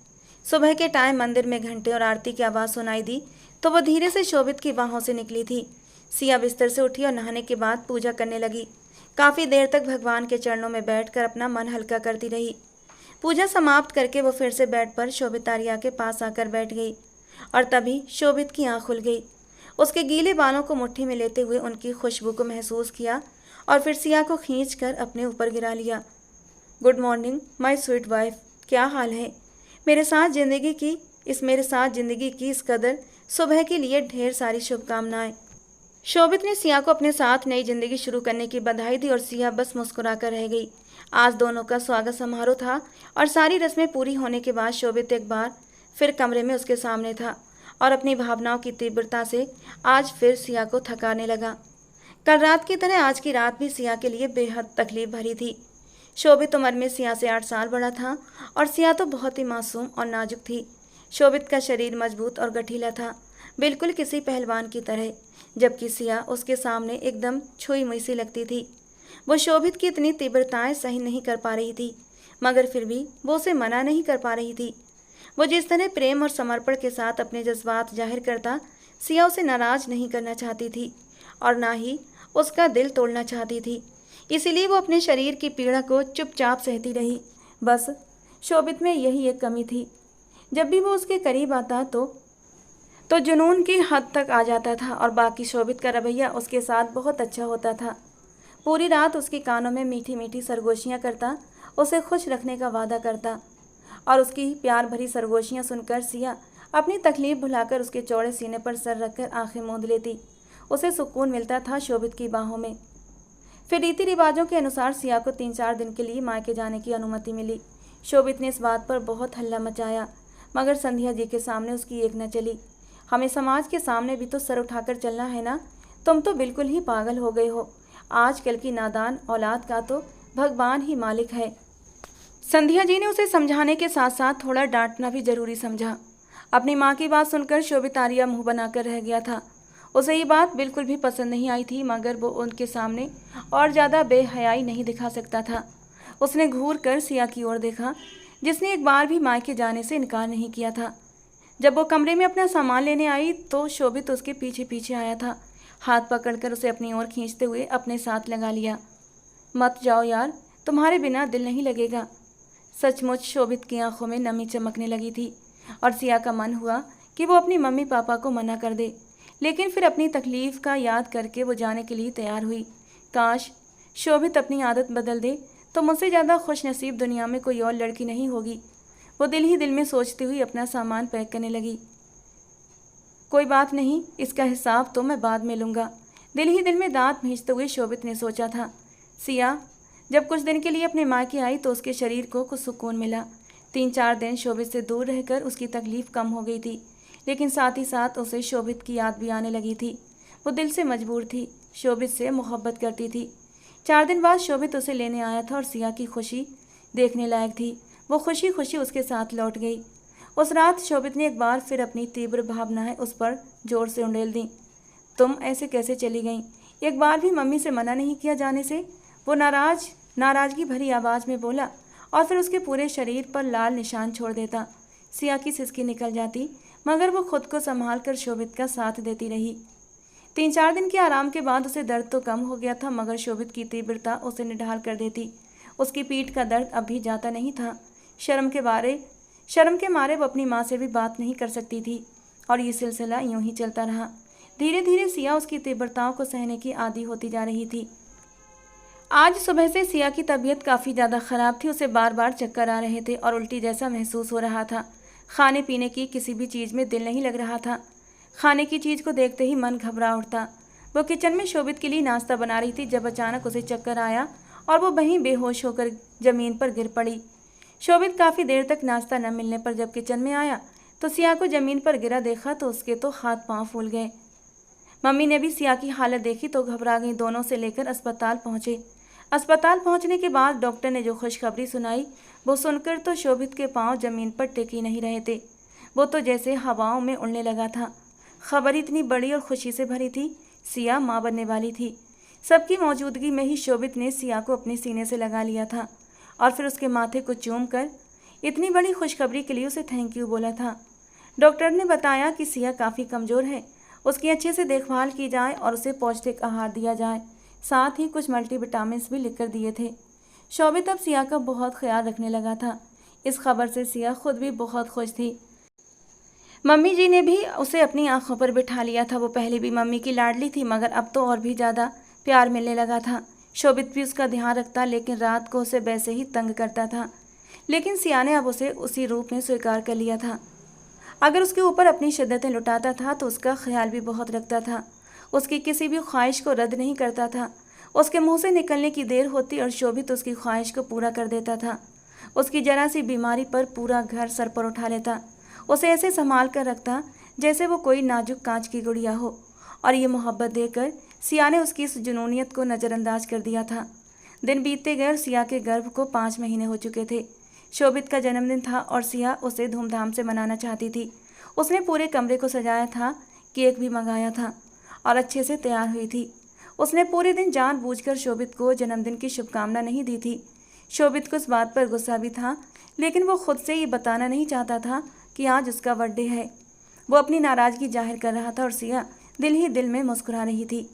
सुबह के टाइम मंदिर में घंटे और आरती की आवाज़ सुनाई दी तो वह धीरे से शोभित की बाहों से निकली थी। सिया बिस्तर से उठी और नहाने के बाद पूजा करने लगी। काफ़ी देर तक भगवान के चरणों में बैठकर अपना मन हल्का करती रही। पूजा समाप्त करके वो फिर से बेड पर शोभित आर्या के पास आकर बैठ गई और तभी शोभित की आँख खुल गई। उसके गीले बालों को मुट्ठी में लेते हुए उनकी खुशबू को महसूस किया और फिर सिया को खींचकर अपने ऊपर गिरा लिया। Good morning my sweet wife, क्या हाल है? मेरे साथ ज़िंदगी की इस कदर सुबह के लिए ढेर सारी शुभकामनाएं। शोभित ने सिया को अपने साथ नई जिंदगी शुरू करने की बधाई दी और सिया बस मुस्कुराकर रह गई। आज दोनों का स्वागत समारोह था और सारी रस्में पूरी होने के बाद शोभित एक बार फिर कमरे में उसके सामने था और अपनी भावनाओं की तीव्रता से आज फिर सिया को थकाने लगा। कल रात की तरह आज की रात भी सिया के लिए बेहद तकलीफ भरी थी। शोभित उम्र में सिया से 8 साल बड़ा था और सिया तो बहुत ही मासूम और नाजुक थी। शोभित का शरीर मजबूत और गठीला था, बिल्कुल किसी पहलवान की तरह, जबकि सिया उसके सामने एकदम छुई मुई सी लगती थी। वो शोभित की इतनी तीव्रताएं सही नहीं कर पा रही थी, मगर फिर भी वो उसे मना नहीं कर पा रही थी। वो जिस तरह प्रेम और समर्पण के साथ अपने जज्बात जाहिर करता, सिया उसे नाराज नहीं करना चाहती थी और ना ही उसका दिल तोड़ना चाहती थी। इसीलिए वो अपने शरीर की पीड़ा को चुपचाप सहती रही। बस शोभित में यही एक कमी थी, जब भी वो उसके करीब आता तो जुनून की हद तक आ जाता था और बाकी शोभित का रवैया उसके साथ बहुत अच्छा होता था। पूरी रात उसके कानों में मीठी मीठी सरगोशियाँ करता, उसे खुश रखने का वादा करता और उसकी प्यार भरी सरगोशियाँ सुनकर सिया अपनी तकलीफ भुलाकर उसके चौड़े सीने पर सर रखकर आंखें मूंद लेती। उसे सुकून मिलता था शोभित की बाहों में। फिर रीति रिवाजों के अनुसार सिया को 3-4 दिन के लिए मायके जाने की अनुमति मिली। शोभित ने इस बात पर बहुत हल्ला मचाया, मगर संध्या जी के सामने उसकी एक न चली। हमें समाज के सामने भी तो सर उठाकर चलना है ना, तुम तो बिल्कुल ही पागल हो गए हो। आजकल की नादान औलाद का तो भगवान ही मालिक है। संध्या जी ने उसे समझाने के साथ साथ थोड़ा डांटना भी जरूरी समझा। अपनी माँ की बात सुनकर शोभित आर्या मुंह बनाकर रह गया था। उसे ये बात बिल्कुल भी पसंद नहीं आई थी, मगर वो उनके सामने और ज़्यादा बेहयाई नहीं दिखा सकता था। उसने घूर कर सिया की ओर देखा, जिसने एक बार भी मायके जाने से इनकार नहीं किया था। जब वो कमरे में अपना सामान लेने आई तो शोभित उसके पीछे पीछे आया था। हाथ पकड़कर उसे अपनी ओर खींचते हुए अपने साथ लगा लिया। मत जाओ यार, तुम्हारे बिना दिल नहीं लगेगा। सचमुच शोभित की आंखों में नमी चमकने लगी थी और सिया का मन हुआ कि वो अपनी मम्मी पापा को मना कर दे, लेकिन फिर अपनी तकलीफ का याद करके वो जाने के लिए तैयार हुई। काश शोभित अपनी आदत बदल दे तो मुझसे ज़्यादा खुश नसीब दुनिया में कोई और लड़की नहीं होगी। वो दिल ही दिल में सोचती हुई अपना सामान पैक करने लगी। कोई बात नहीं, इसका हिसाब तो मैं बाद में लूँगा, दिल ही दिल में दांत भींचते हुए शोभित ने सोचा था। सिया जब कुछ दिन के लिए अपने मायके आई तो उसके शरीर को कुछ सुकून मिला। 3-4 दिन शोभित से दूर रहकर उसकी तकलीफ कम हो गई थी, लेकिन साथ ही साथ उसे शोभित की याद भी आने लगी थी। वो दिल से मजबूर थी, शोभित से मोहब्बत करती थी। 4 दिन बाद शोभित उसे लेने आया था और सिया की खुशी देखने लायक थी। वो खुशी खुशी उसके साथ लौट गई। उस रात शोभित ने एक बार फिर अपनी तीव्र भावनाएं उस पर जोर से उंडेल दी। तुम ऐसे कैसे चली गई? एक बार भी मम्मी से मना नहीं किया जाने से? वो नाराजगी भरी आवाज़ में बोला और फिर उसके पूरे शरीर पर लाल निशान छोड़ देता। सिया की सिसकी निकल जाती, मगर वो खुद को संभाल कर शोभित का साथ देती रही। 3-4 दिन के आराम के बाद उसे दर्द तो कम हो गया था, मगर शोभित की तीव्रता उसे निढाल कर देती। उसकी पीठ का दर्द अब भी जाता नहीं था। शर्म के मारे वो अपनी माँ से भी बात नहीं कर सकती थी और ये सिलसिला यूं ही चलता रहा। धीरे धीरे सिया उसकी तीव्रताओं को सहने की आदी होती जा रही थी। आज सुबह से सिया की तबीयत काफ़ी ज़्यादा ख़राब थी। उसे बार बार चक्कर आ रहे थे और उल्टी जैसा महसूस हो रहा था। खाने पीने की किसी भी चीज़ में दिल नहीं लग रहा था। खाने की चीज़ को देखते ही मन घबरा उठता। वो किचन में शोभित के लिए नाश्ता बना रही थी जब अचानक उसे चक्कर आया और वो वहीं बेहोश होकर ज़मीन पर गिर पड़ी। शोभित काफ़ी देर तक नाश्ता न मिलने पर जब किचन में आया तो सिया को ज़मीन पर गिरा देखा तो उसके तो हाथ पांव फूल गए। मम्मी ने भी सिया की हालत देखी तो घबरा गई। दोनों से लेकर अस्पताल पहुँचे। अस्पताल पहुँचने के बाद डॉक्टर ने जो खुशखबरी सुनाई वो सुनकर तो शोभित के पाँव ज़मीन पर टिक ही नहीं रहे थे। वो तो जैसे हवाओं में उड़ने लगा था। खबर इतनी बड़ी और खुशी से भरी थी। सिया माँ बनने वाली थी। सबकी मौजूदगी में ही शोभित ने सिया को अपने सीने से लगा लिया था और फिर उसके माथे को चूम कर इतनी बड़ी खुशखबरी के लिए उसे थैंक यू बोला था। डॉक्टर ने बताया कि सिया काफ़ी कमज़ोर है, उसकी अच्छे से देखभाल की जाए और उसे पौष्टिक आहार दिया जाए। साथ ही कुछ मल्टीविटामिन्स भी लिखकर दिए थे। शोभित अब सिया का बहुत ख्याल रखने लगा था। इस खबर से सिया खुद भी बहुत खुश थी। मम्मी जी ने भी उसे अपनी आंखों पर बिठा लिया था। वो पहले भी मम्मी की लाडली थी, मगर अब तो और भी ज़्यादा प्यार मिलने लगा था। शोभित भी उसका ध्यान रखता, लेकिन रात को उसे वैसे ही तंग करता था। लेकिन सिया ने अब उसे उसी रूप में स्वीकार कर लिया था। अगर उसके ऊपर अपनी शिद्दतें लुटाता था तो उसका ख्याल भी बहुत रखता था। उसकी किसी भी ख्वाहिश को रद्द नहीं करता था। उसके मुंह से निकलने की देर होती और शोभित उसकी ख्वाहिश को पूरा कर देता था। उसकी जरा सी बीमारी पर पूरा घर सर पर उठा लेता। उसे ऐसे संभाल कर रखता जैसे वो कोई नाजुक कांच की गुड़िया हो। और ये मोहब्बत देकर सिया ने उसकी इस जुनूनियत को नज़रअंदाज कर दिया था। दिन बीतते गए और सिया के गर्भ को 5 महीने हो चुके थे। शोभित का जन्मदिन था और सिया उसे धूमधाम से मनाना चाहती थी। उसने पूरे कमरे को सजाया था, केक भी मंगाया था और अच्छे से तैयार हुई थी। उसने पूरे दिन जानबूझकर शोभित को जन्मदिन की शुभकामना नहीं दी थी। शोभित को इस बात पर गुस्सा भी था, लेकिन वो खुद से ये बताना नहीं चाहता था कि आज उसका बर्थडे है। वो अपनी नाराज़गी जाहिर कर रहा था और सिया दिल ही दिल में मुस्कुरा रही थी,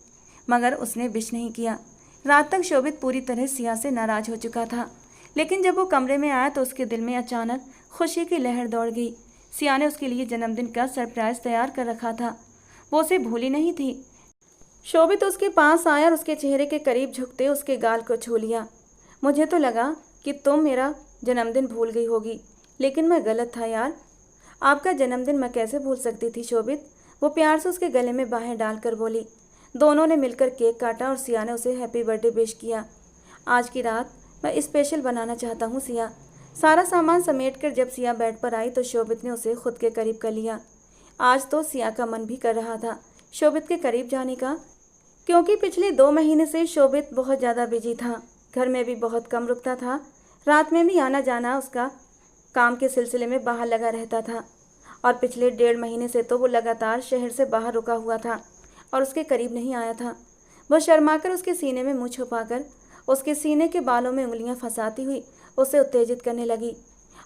मगर उसने विश नहीं किया। रात तक शोभित पूरी तरह सिया से नाराज हो चुका था, लेकिन जब वो कमरे में आया तो उसके दिल में अचानक खुशी की लहर दौड़ गई। सिया ने उसके लिए जन्मदिन का सरप्राइज तैयार कर रखा था, वो उसे भूली नहीं थी। शोभित उसके पास आया और उसके चेहरे के करीब झुकते उसके गाल को छू लिया। मुझे तो लगा कि तुम मेरा जन्मदिन भूल गई होगी, लेकिन मैं गलत था यार। आपका जन्मदिन मैं कैसे भूल सकती थी शोभित, वो प्यार से उसके गले में बाहें डालकर बोली। दोनों ने मिलकर केक काटा और सिया ने उसे हैप्पी बर्थडे विश किया। आज की रात मैं स्पेशल बनाना चाहता हूँ सिया। सारा सामान समेटकर जब सिया बेड पर आई तो शोभित ने उसे खुद के करीब कर लिया। आज तो सिया का मन भी कर रहा था शोभित के करीब जाने का, क्योंकि पिछले 2 महीने से शोभित बहुत ज़्यादा बिजी था। घर में भी बहुत कम रुकता था, रात में भी आना जाना उसका काम के सिलसिले में बाहर लगा रहता था। और पिछले 1.5 महीने से तो वो लगातार शहर से बाहर रुका हुआ था और उसके करीब नहीं आया था। वो शर्माकर उसके सीने में मुँह छुपाकर उसके सीने के बालों में उंगलियां फंसाती हुई उसे उत्तेजित करने लगी,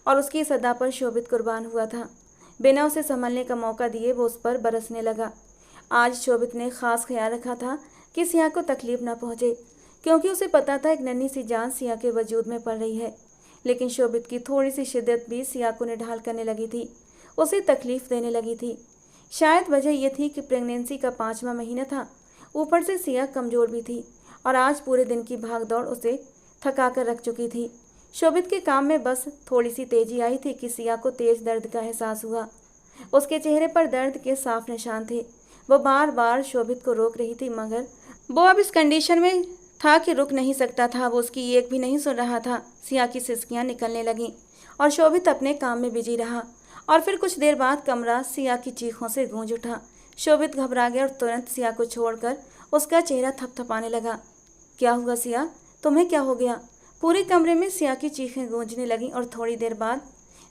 और उसकी इस अदा पर शोभित कुर्बान हुआ था। बिना उसे संभलने का मौका दिए वो उस पर बरसने लगा। आज शोभित ने खास ख्याल रखा था कि सिया को तकलीफ न पहुंचे, क्योंकि उसे पता था एक नन्ही सी जान सिया के वजूद में पड़ रही है। लेकिन शोभित की थोड़ी सी शिद्दत भी सिया को निढाल करने लगी थी, उसे तकलीफ देने लगी थी। शायद वजह यह थी कि प्रेगनेंसी का 5वां महीना था, ऊपर से सिया कमज़ोर भी थी और आज पूरे दिन की भागदौड़ उसे थका कर रख चुकी थी। शोभित के काम में बस थोड़ी सी तेजी आई थी कि सिया को तेज दर्द का एहसास हुआ। उसके चेहरे पर दर्द के साफ निशान थे। वो बार बार शोभित को रोक रही थी, मगर वो अब इस कंडीशन में था कि रुक नहीं सकता था। वो उसकी एक भी नहीं सुन रहा था। सिया की सिसकियां निकलने लगीं और शोभित अपने काम में बिजी रहा, और फिर कुछ देर बाद कमरा सिया की चीखों से गूंज उठा। शोभित घबरा गया और तुरंत सिया को छोड़कर उसका चेहरा थपथपाने लगा। क्या हुआ सिया, तुम्हें क्या हो गया? पूरे कमरे में सिया की चीखें गूंजने लगीं और थोड़ी देर बाद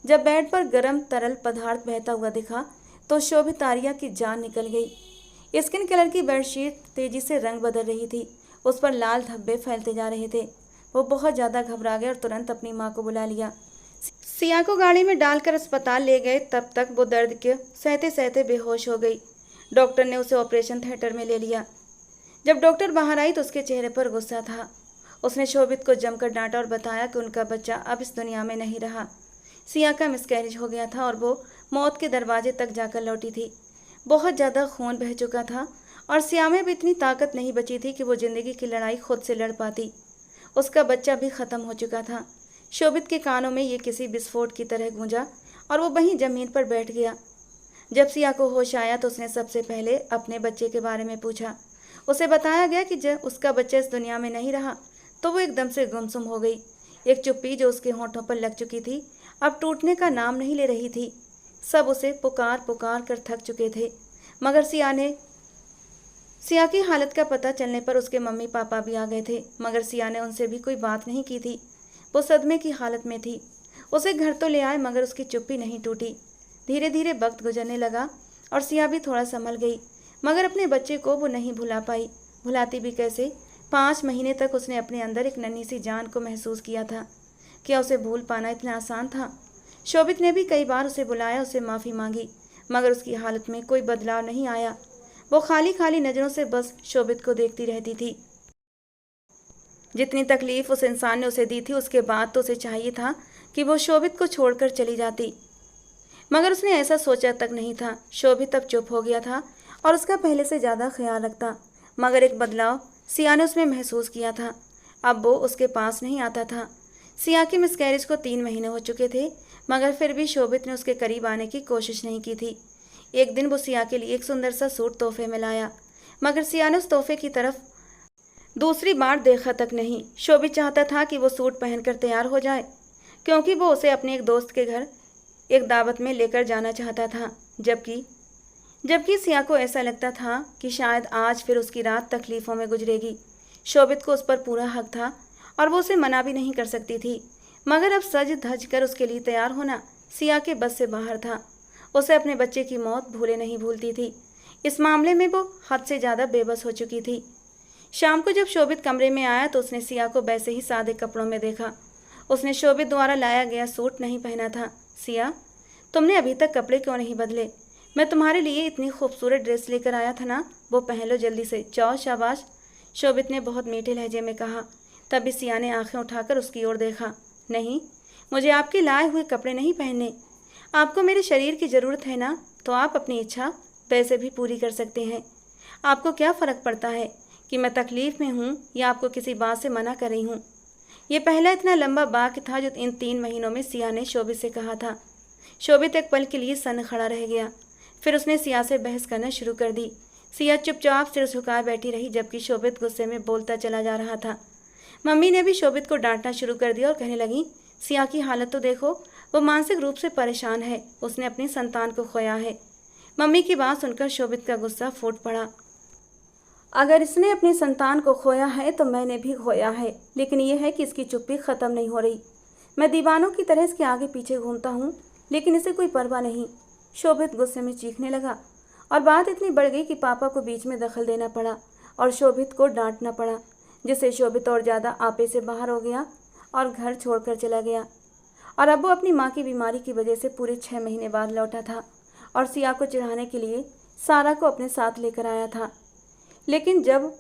जब बेड पर गर्म तरल पदार्थ बहता हुआ दिखा तो शोभित आर्या की जान निकल गई। स्किन कलर की बेडशीट तेजी से रंग बदल रही थी, उस पर लाल धब्बे फैलते जा रहे थे। वो बहुत ज़्यादा घबरा गया और तुरंत अपनी माँ को बुला लिया। सिया को गाड़ी में डालकर अस्पताल ले गए। तब तक वो दर्द के सहते सहते बेहोश हो गई। डॉक्टर ने उसे ऑपरेशन थिएटर में ले लिया। जब डॉक्टर बाहर आई तो उसके चेहरे पर गुस्सा था। उसने शोभित को जमकर डांटा और बताया कि उनका बच्चा अब इस दुनिया में नहीं रहा। सिया का मिसकैरेज हो गया था और वो मौत के दरवाजे तक जाकर लौटी थी। बहुत ज़्यादा खून बह चुका था और सिया में भी इतनी ताकत नहीं बची थी कि वो ज़िंदगी की लड़ाई खुद से लड़ पाती। उसका बच्चा भी ख़त्म हो चुका था। शोभित के कानों में ये किसी विस्फोट की तरह गूंजा और वो वहीं ज़मीन पर बैठ गया। जब सिया को होश आया तो उसने सबसे पहले अपने बच्चे के बारे में पूछा। उसे बताया गया कि जब उसका बच्चा इस दुनिया में नहीं रहा तो वो एकदम से गुमसुम हो गई। एक चुप्पी जो उसके होंठों पर लग चुकी थी अब टूटने का नाम नहीं ले रही थी। सब उसे पुकार पुकार कर थक चुके थे, मगर सिया की हालत का पता चलने पर उसके मम्मी पापा भी आ गए थे, मगर सिया ने उनसे भी कोई बात नहीं की थी। वो सदमे की हालत में थी। उसे घर तो ले आए मगर उसकी चुप्पी नहीं टूटी। धीरे धीरे वक्त गुजरने लगा और सिया भी थोड़ा संभल गई, मगर अपने बच्चे को वो नहीं भुला पाई। भुलाती भी कैसे? 5 महीने तक उसने अपने अंदर एक नन्ही सी जान को महसूस किया था। क्या उसे भूल पाना इतना आसान था? शोभित ने भी कई बार उसे बुलाया, उसे माफ़ी मांगी, मगर उसकी हालत में कोई बदलाव नहीं आया। वो खाली खाली नज़रों से बस शोभित को देखती रहती थी। जितनी तकलीफ उस इंसान ने उसे दी थी उसके बाद तो उसे चाहिए था कि वो शोभित को छोड़कर चली जाती, मगर उसने ऐसा सोचा तक नहीं था। शोभित अब चुप हो गया था और उसका पहले से ज़्यादा ख्याल रखता, मगर एक बदलाव सिया ने उसमें महसूस किया था। अब वो उसके पास नहीं आता था। सिया की मिसकैरेज को 3 महीने हो चुके थे, मगर फिर भी शोभित ने उसके करीब आने की कोशिश नहीं की थी। एक दिन वो सिया के लिए एक सुंदर सा सूट तोहफे में लाया, मगर सिया ने उस तोहफे की तरफ दूसरी बार देखा तक नहीं। शोभित चाहता था कि वो सूट पहनकर तैयार हो जाए, क्योंकि वो उसे अपने एक दोस्त के घर एक दावत में लेकर जाना चाहता था। जबकि सिया को ऐसा लगता था कि शायद आज फिर उसकी रात तकलीफ़ों में गुजरेगी। शोभित को उस पर पूरा हक था और वो उसे मना भी नहीं कर सकती थी, मगर अब सज धज कर उसके लिए तैयार होना सिया के बस से बाहर था। उसे अपने बच्चे की मौत भूले नहीं भूलती थी। इस मामले में वो हद से ज़्यादा बेबस हो चुकी थी। शाम को जब शोभित कमरे में आया तो उसने सिया को वैसे ही सादे कपड़ों में देखा। उसने शोभित द्वारा लाया गया सूट नहीं पहना था। सिया, तुमने अभी तक कपड़े क्यों नहीं बदले? मैं तुम्हारे लिए इतनी खूबसूरत ड्रेस लेकर आया था ना, वो पहन लो जल्दी से, जाओ शाबाश, शोभित ने बहुत मीठे लहजे में कहा। तभी सिया ने आंखें उठाकर उसकी ओर देखा। नहीं, मुझे आपके लाए हुए कपड़े नहीं पहनने। आपको मेरे शरीर की ज़रूरत है ना, तो आप अपनी इच्छा वैसे भी पूरी कर सकते हैं। आपको क्या फ़र्क पड़ता है कि मैं तकलीफ़ में हूँ या आपको किसी बात से मना कर रही हूँ? ये पहला इतना लंबा वाक्य था जो इन 3 महीनों में सिया ने शोभित से कहा था। शोभित एक पल के लिए सन्न खड़ा रह गया। फिर उसने सिया से बहस करना शुरू कर दी। सिया चुपचाप सिर झुकाए बैठी रही, जबकि शोभित गुस्से में बोलता चला जा रहा था। मम्मी ने भी शोभित को डांटना शुरू कर दिया और कहने लगी, सिया की हालत तो देखो, वो मानसिक रूप से परेशान है, उसने अपनी संतान को खोया है। मम्मी की बात सुनकर शोभित का गुस्सा फूट पड़ा। अगर इसने अपनी संतान को खोया है तो मैंने भी खोया है, लेकिन यह है कि इसकी चुप्पी ख़त्म नहीं हो रही। मैं दीवानों की तरह इसके आगे पीछे घूमता हूँ, लेकिन इसे कोई परवाह नहीं। शोभित गुस्से में चीखने लगा और बात इतनी बढ़ गई कि पापा को बीच में दखल देना पड़ा और शोभित को डांटना पड़ा, जिससे शोभित और ज़्यादा आपे से बाहर हो गया और घर छोड़कर चला गया। और अब वो अपनी माँ की बीमारी की वजह से पूरे 6 महीने बाद लौटा था और सिया को चिढ़ाने के लिए सारा को अपने साथ लेकर आया था। लेकिन जब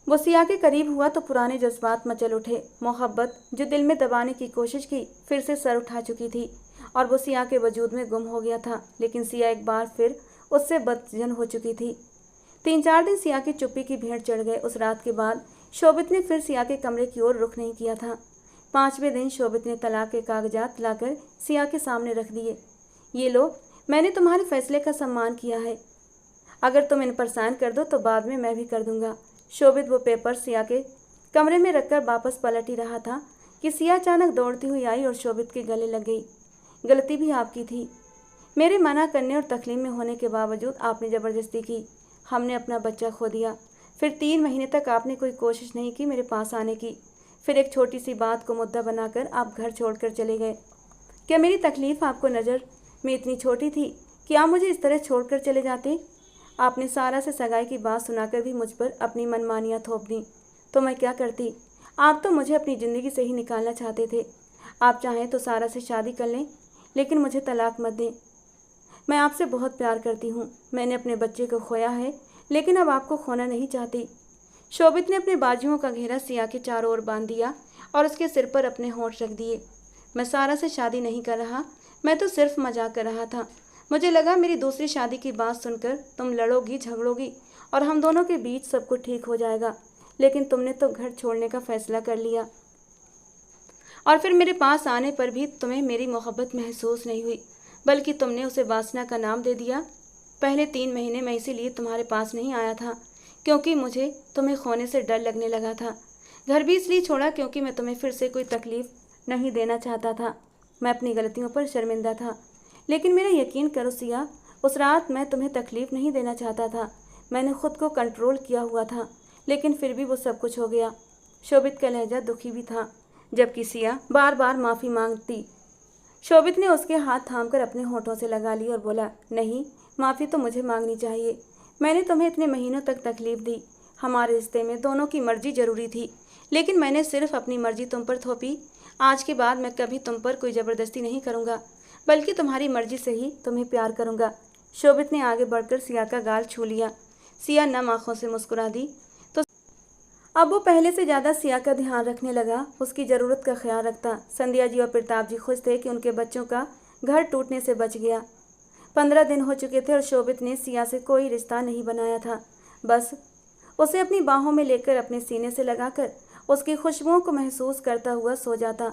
वो सिया के करीब हुआ तो पुराने जज्बात मचल उठे। मोहब्बत जो दिल में दबाने की कोशिश की फिर से सर उठा चुकी थी और वो सिया के वजूद में गुम हो गया था। लेकिन सिया एक बार फिर उससे बदजन हो चुकी थी। 3-4 दिन सिया की चुप्पी की भेंट चढ़ गए। उस रात के बाद शोभित ने फिर सिया के कमरे की ओर रुख नहीं किया था। 5वें दिन शोभित ने तलाक के कागजात लाकर सिया के सामने रख दिए। ये लो, मैंने तुम्हारे फैसले का सम्मान किया है। अगर तुम इन पर साइन कर दो तो बाद में मैं भी कर दूंगा। शोभित वो पेपर सिया के कमरे में रखकर वापस पलट ही रहा था कि सिया अचानक दौड़ती हुई आई और शोभित के गले लग गई। गलती भी आपकी थी। मेरे मना करने और तकलीफ में होने के बावजूद आपने ज़बरदस्ती की। हमने अपना बच्चा खो दिया। फिर 3 महीने तक आपने कोई कोशिश नहीं की मेरे पास आने की। फिर एक छोटी सी बात को मुद्दा बनाकर आप घर छोड़कर चले गए। क्या मेरी तकलीफ़ आपको नज़र में इतनी छोटी थी कि आप मुझे इस तरह छोड़कर चले जाते? आपने सारा से सगाई की बात सुनाकर भी मुझ पर अपनी मनमानियाँ थोप दी, तो मैं क्या करती? आप तो मुझे अपनी ज़िंदगी से ही निकालना चाहते थे। आप चाहें तो सारा से शादी कर लें, लेकिन मुझे तलाक मत दें। मैं आपसे बहुत प्यार करती हूँ। मैंने अपने बच्चे को खोया है, लेकिन अब आपको खोना नहीं चाहती। शोभित ने अपने बाजुओं का घेरा सिया के चारों ओर बांध दिया और उसके सिर पर अपने होंठ रख दिए। मैं सारा से शादी नहीं कर रहा, मैं तो सिर्फ मजाक कर रहा था। मुझे लगा मेरी दूसरी शादी की बात सुनकर तुम लड़ोगी झगड़ोगी और हम दोनों के बीच सब कुछ ठीक हो जाएगा, लेकिन तुमने तो घर छोड़ने का फैसला कर लिया और फिर मेरे पास आने पर भी तुम्हें मेरी मोहब्बत महसूस नहीं हुई, बल्कि तुमने उसे वासना का नाम दे दिया। पहले 3 महीने मैं इसीलिए तुम्हारे पास नहीं आया था क्योंकि मुझे तुम्हें खोने से डर लगने लगा था। घर भी इसलिए छोड़ा क्योंकि मैं तुम्हें फिर से कोई तकलीफ़ नहीं देना चाहता था। मैं अपनी गलतियों पर शर्मिंदा था, लेकिन मेरा यकीन करो सिया, उस रात मैं तुम्हें तकलीफ़ नहीं देना चाहता था। मैंने खुद को कंट्रोल किया हुआ था, लेकिन फिर भी वो सब कुछ हो गया। शोभित का लहजा दुखी भी था, जबकि सिया बार बार माफ़ी मांगती। शोभित ने उसके हाथ थामकर अपने होठों से लगा ली और बोला, नहीं, माफ़ी तो मुझे मांगनी चाहिए। मैंने तुम्हें इतने महीनों तक तकलीफ़ दी। हमारे रिश्ते में दोनों की मर्जी ज़रूरी थी, लेकिन मैंने सिर्फ अपनी मर्जी तुम पर थोपी। आज के बाद मैं कभी तुम पर कोई ज़बरदस्ती नहीं करूँगा, बल्कि तुम्हारी मर्जी से ही तुम्हें प्यार करूँगा। शोभित ने आगे बढ़कर सिया का गाल छू लिया। सिया नम आँखों से मुस्कुरा दी तो अब वो पहले से ज़्यादा सिया का ध्यान रखने लगा, उसकी ज़रूरत का ख्याल रखता। संध्या जी और प्रताप जी खुश थे कि उनके बच्चों का घर टूटने से बच गया। 15 दिन हो चुके थे और शोभित ने सिया से कोई रिश्ता नहीं बनाया था। बस उसे अपनी बाहों में लेकर अपने सीने से लगाकर उसकी खुशबुओं को महसूस करता हुआ सो जाता।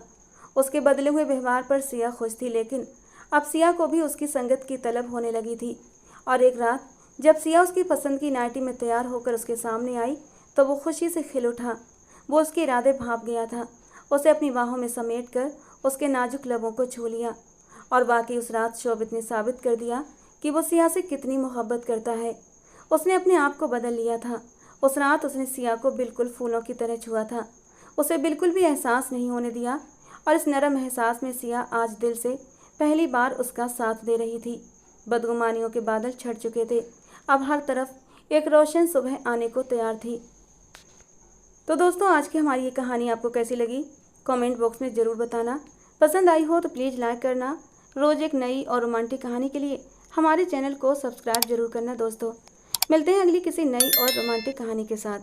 उसके बदले हुए व्यवहार पर सिया खुश थी, लेकिन अब सिया को भी उसकी संगत की तलब होने लगी थी। और एक रात जब सिया उसकी पसंद की नाइटी में तैयार होकर उसके सामने आई तो वो खुशी से खिल उठा। वो उसके इरादे भांप गया था। उसे अपनी बाहों में समेट कर उसके नाजुक लबों को छू लिया। और वाकई उस रात शोभित ने साबित कर दिया कि वो सिया से कितनी मोहब्बत करता है। उसने अपने आप को बदल लिया था। उस रात उसने सिया को बिल्कुल फूलों की तरह छुआ था। उसे बिल्कुल भी एहसास नहीं होने दिया, और इस नरम एहसास में सिया आज दिल से पहली बार उसका साथ दे रही थी। बदगुमानियों के बादल छट चुके थे। अब हर तरफ एक रोशन सुबह आने को तैयार थी। तो दोस्तों, आज की हमारी ये कहानी आपको कैसी लगी? कमेंट बॉक्स में ज़रूर बताना। पसंद आई हो तो प्लीज़ लाइक करना, रोज़ एक नई और रोमांटिक कहानी के लिए हमारे चैनल को सब्सक्राइब जरूर करना दोस्तों। मिलते हैं अगली किसी नई और रोमांटिक कहानी के साथ।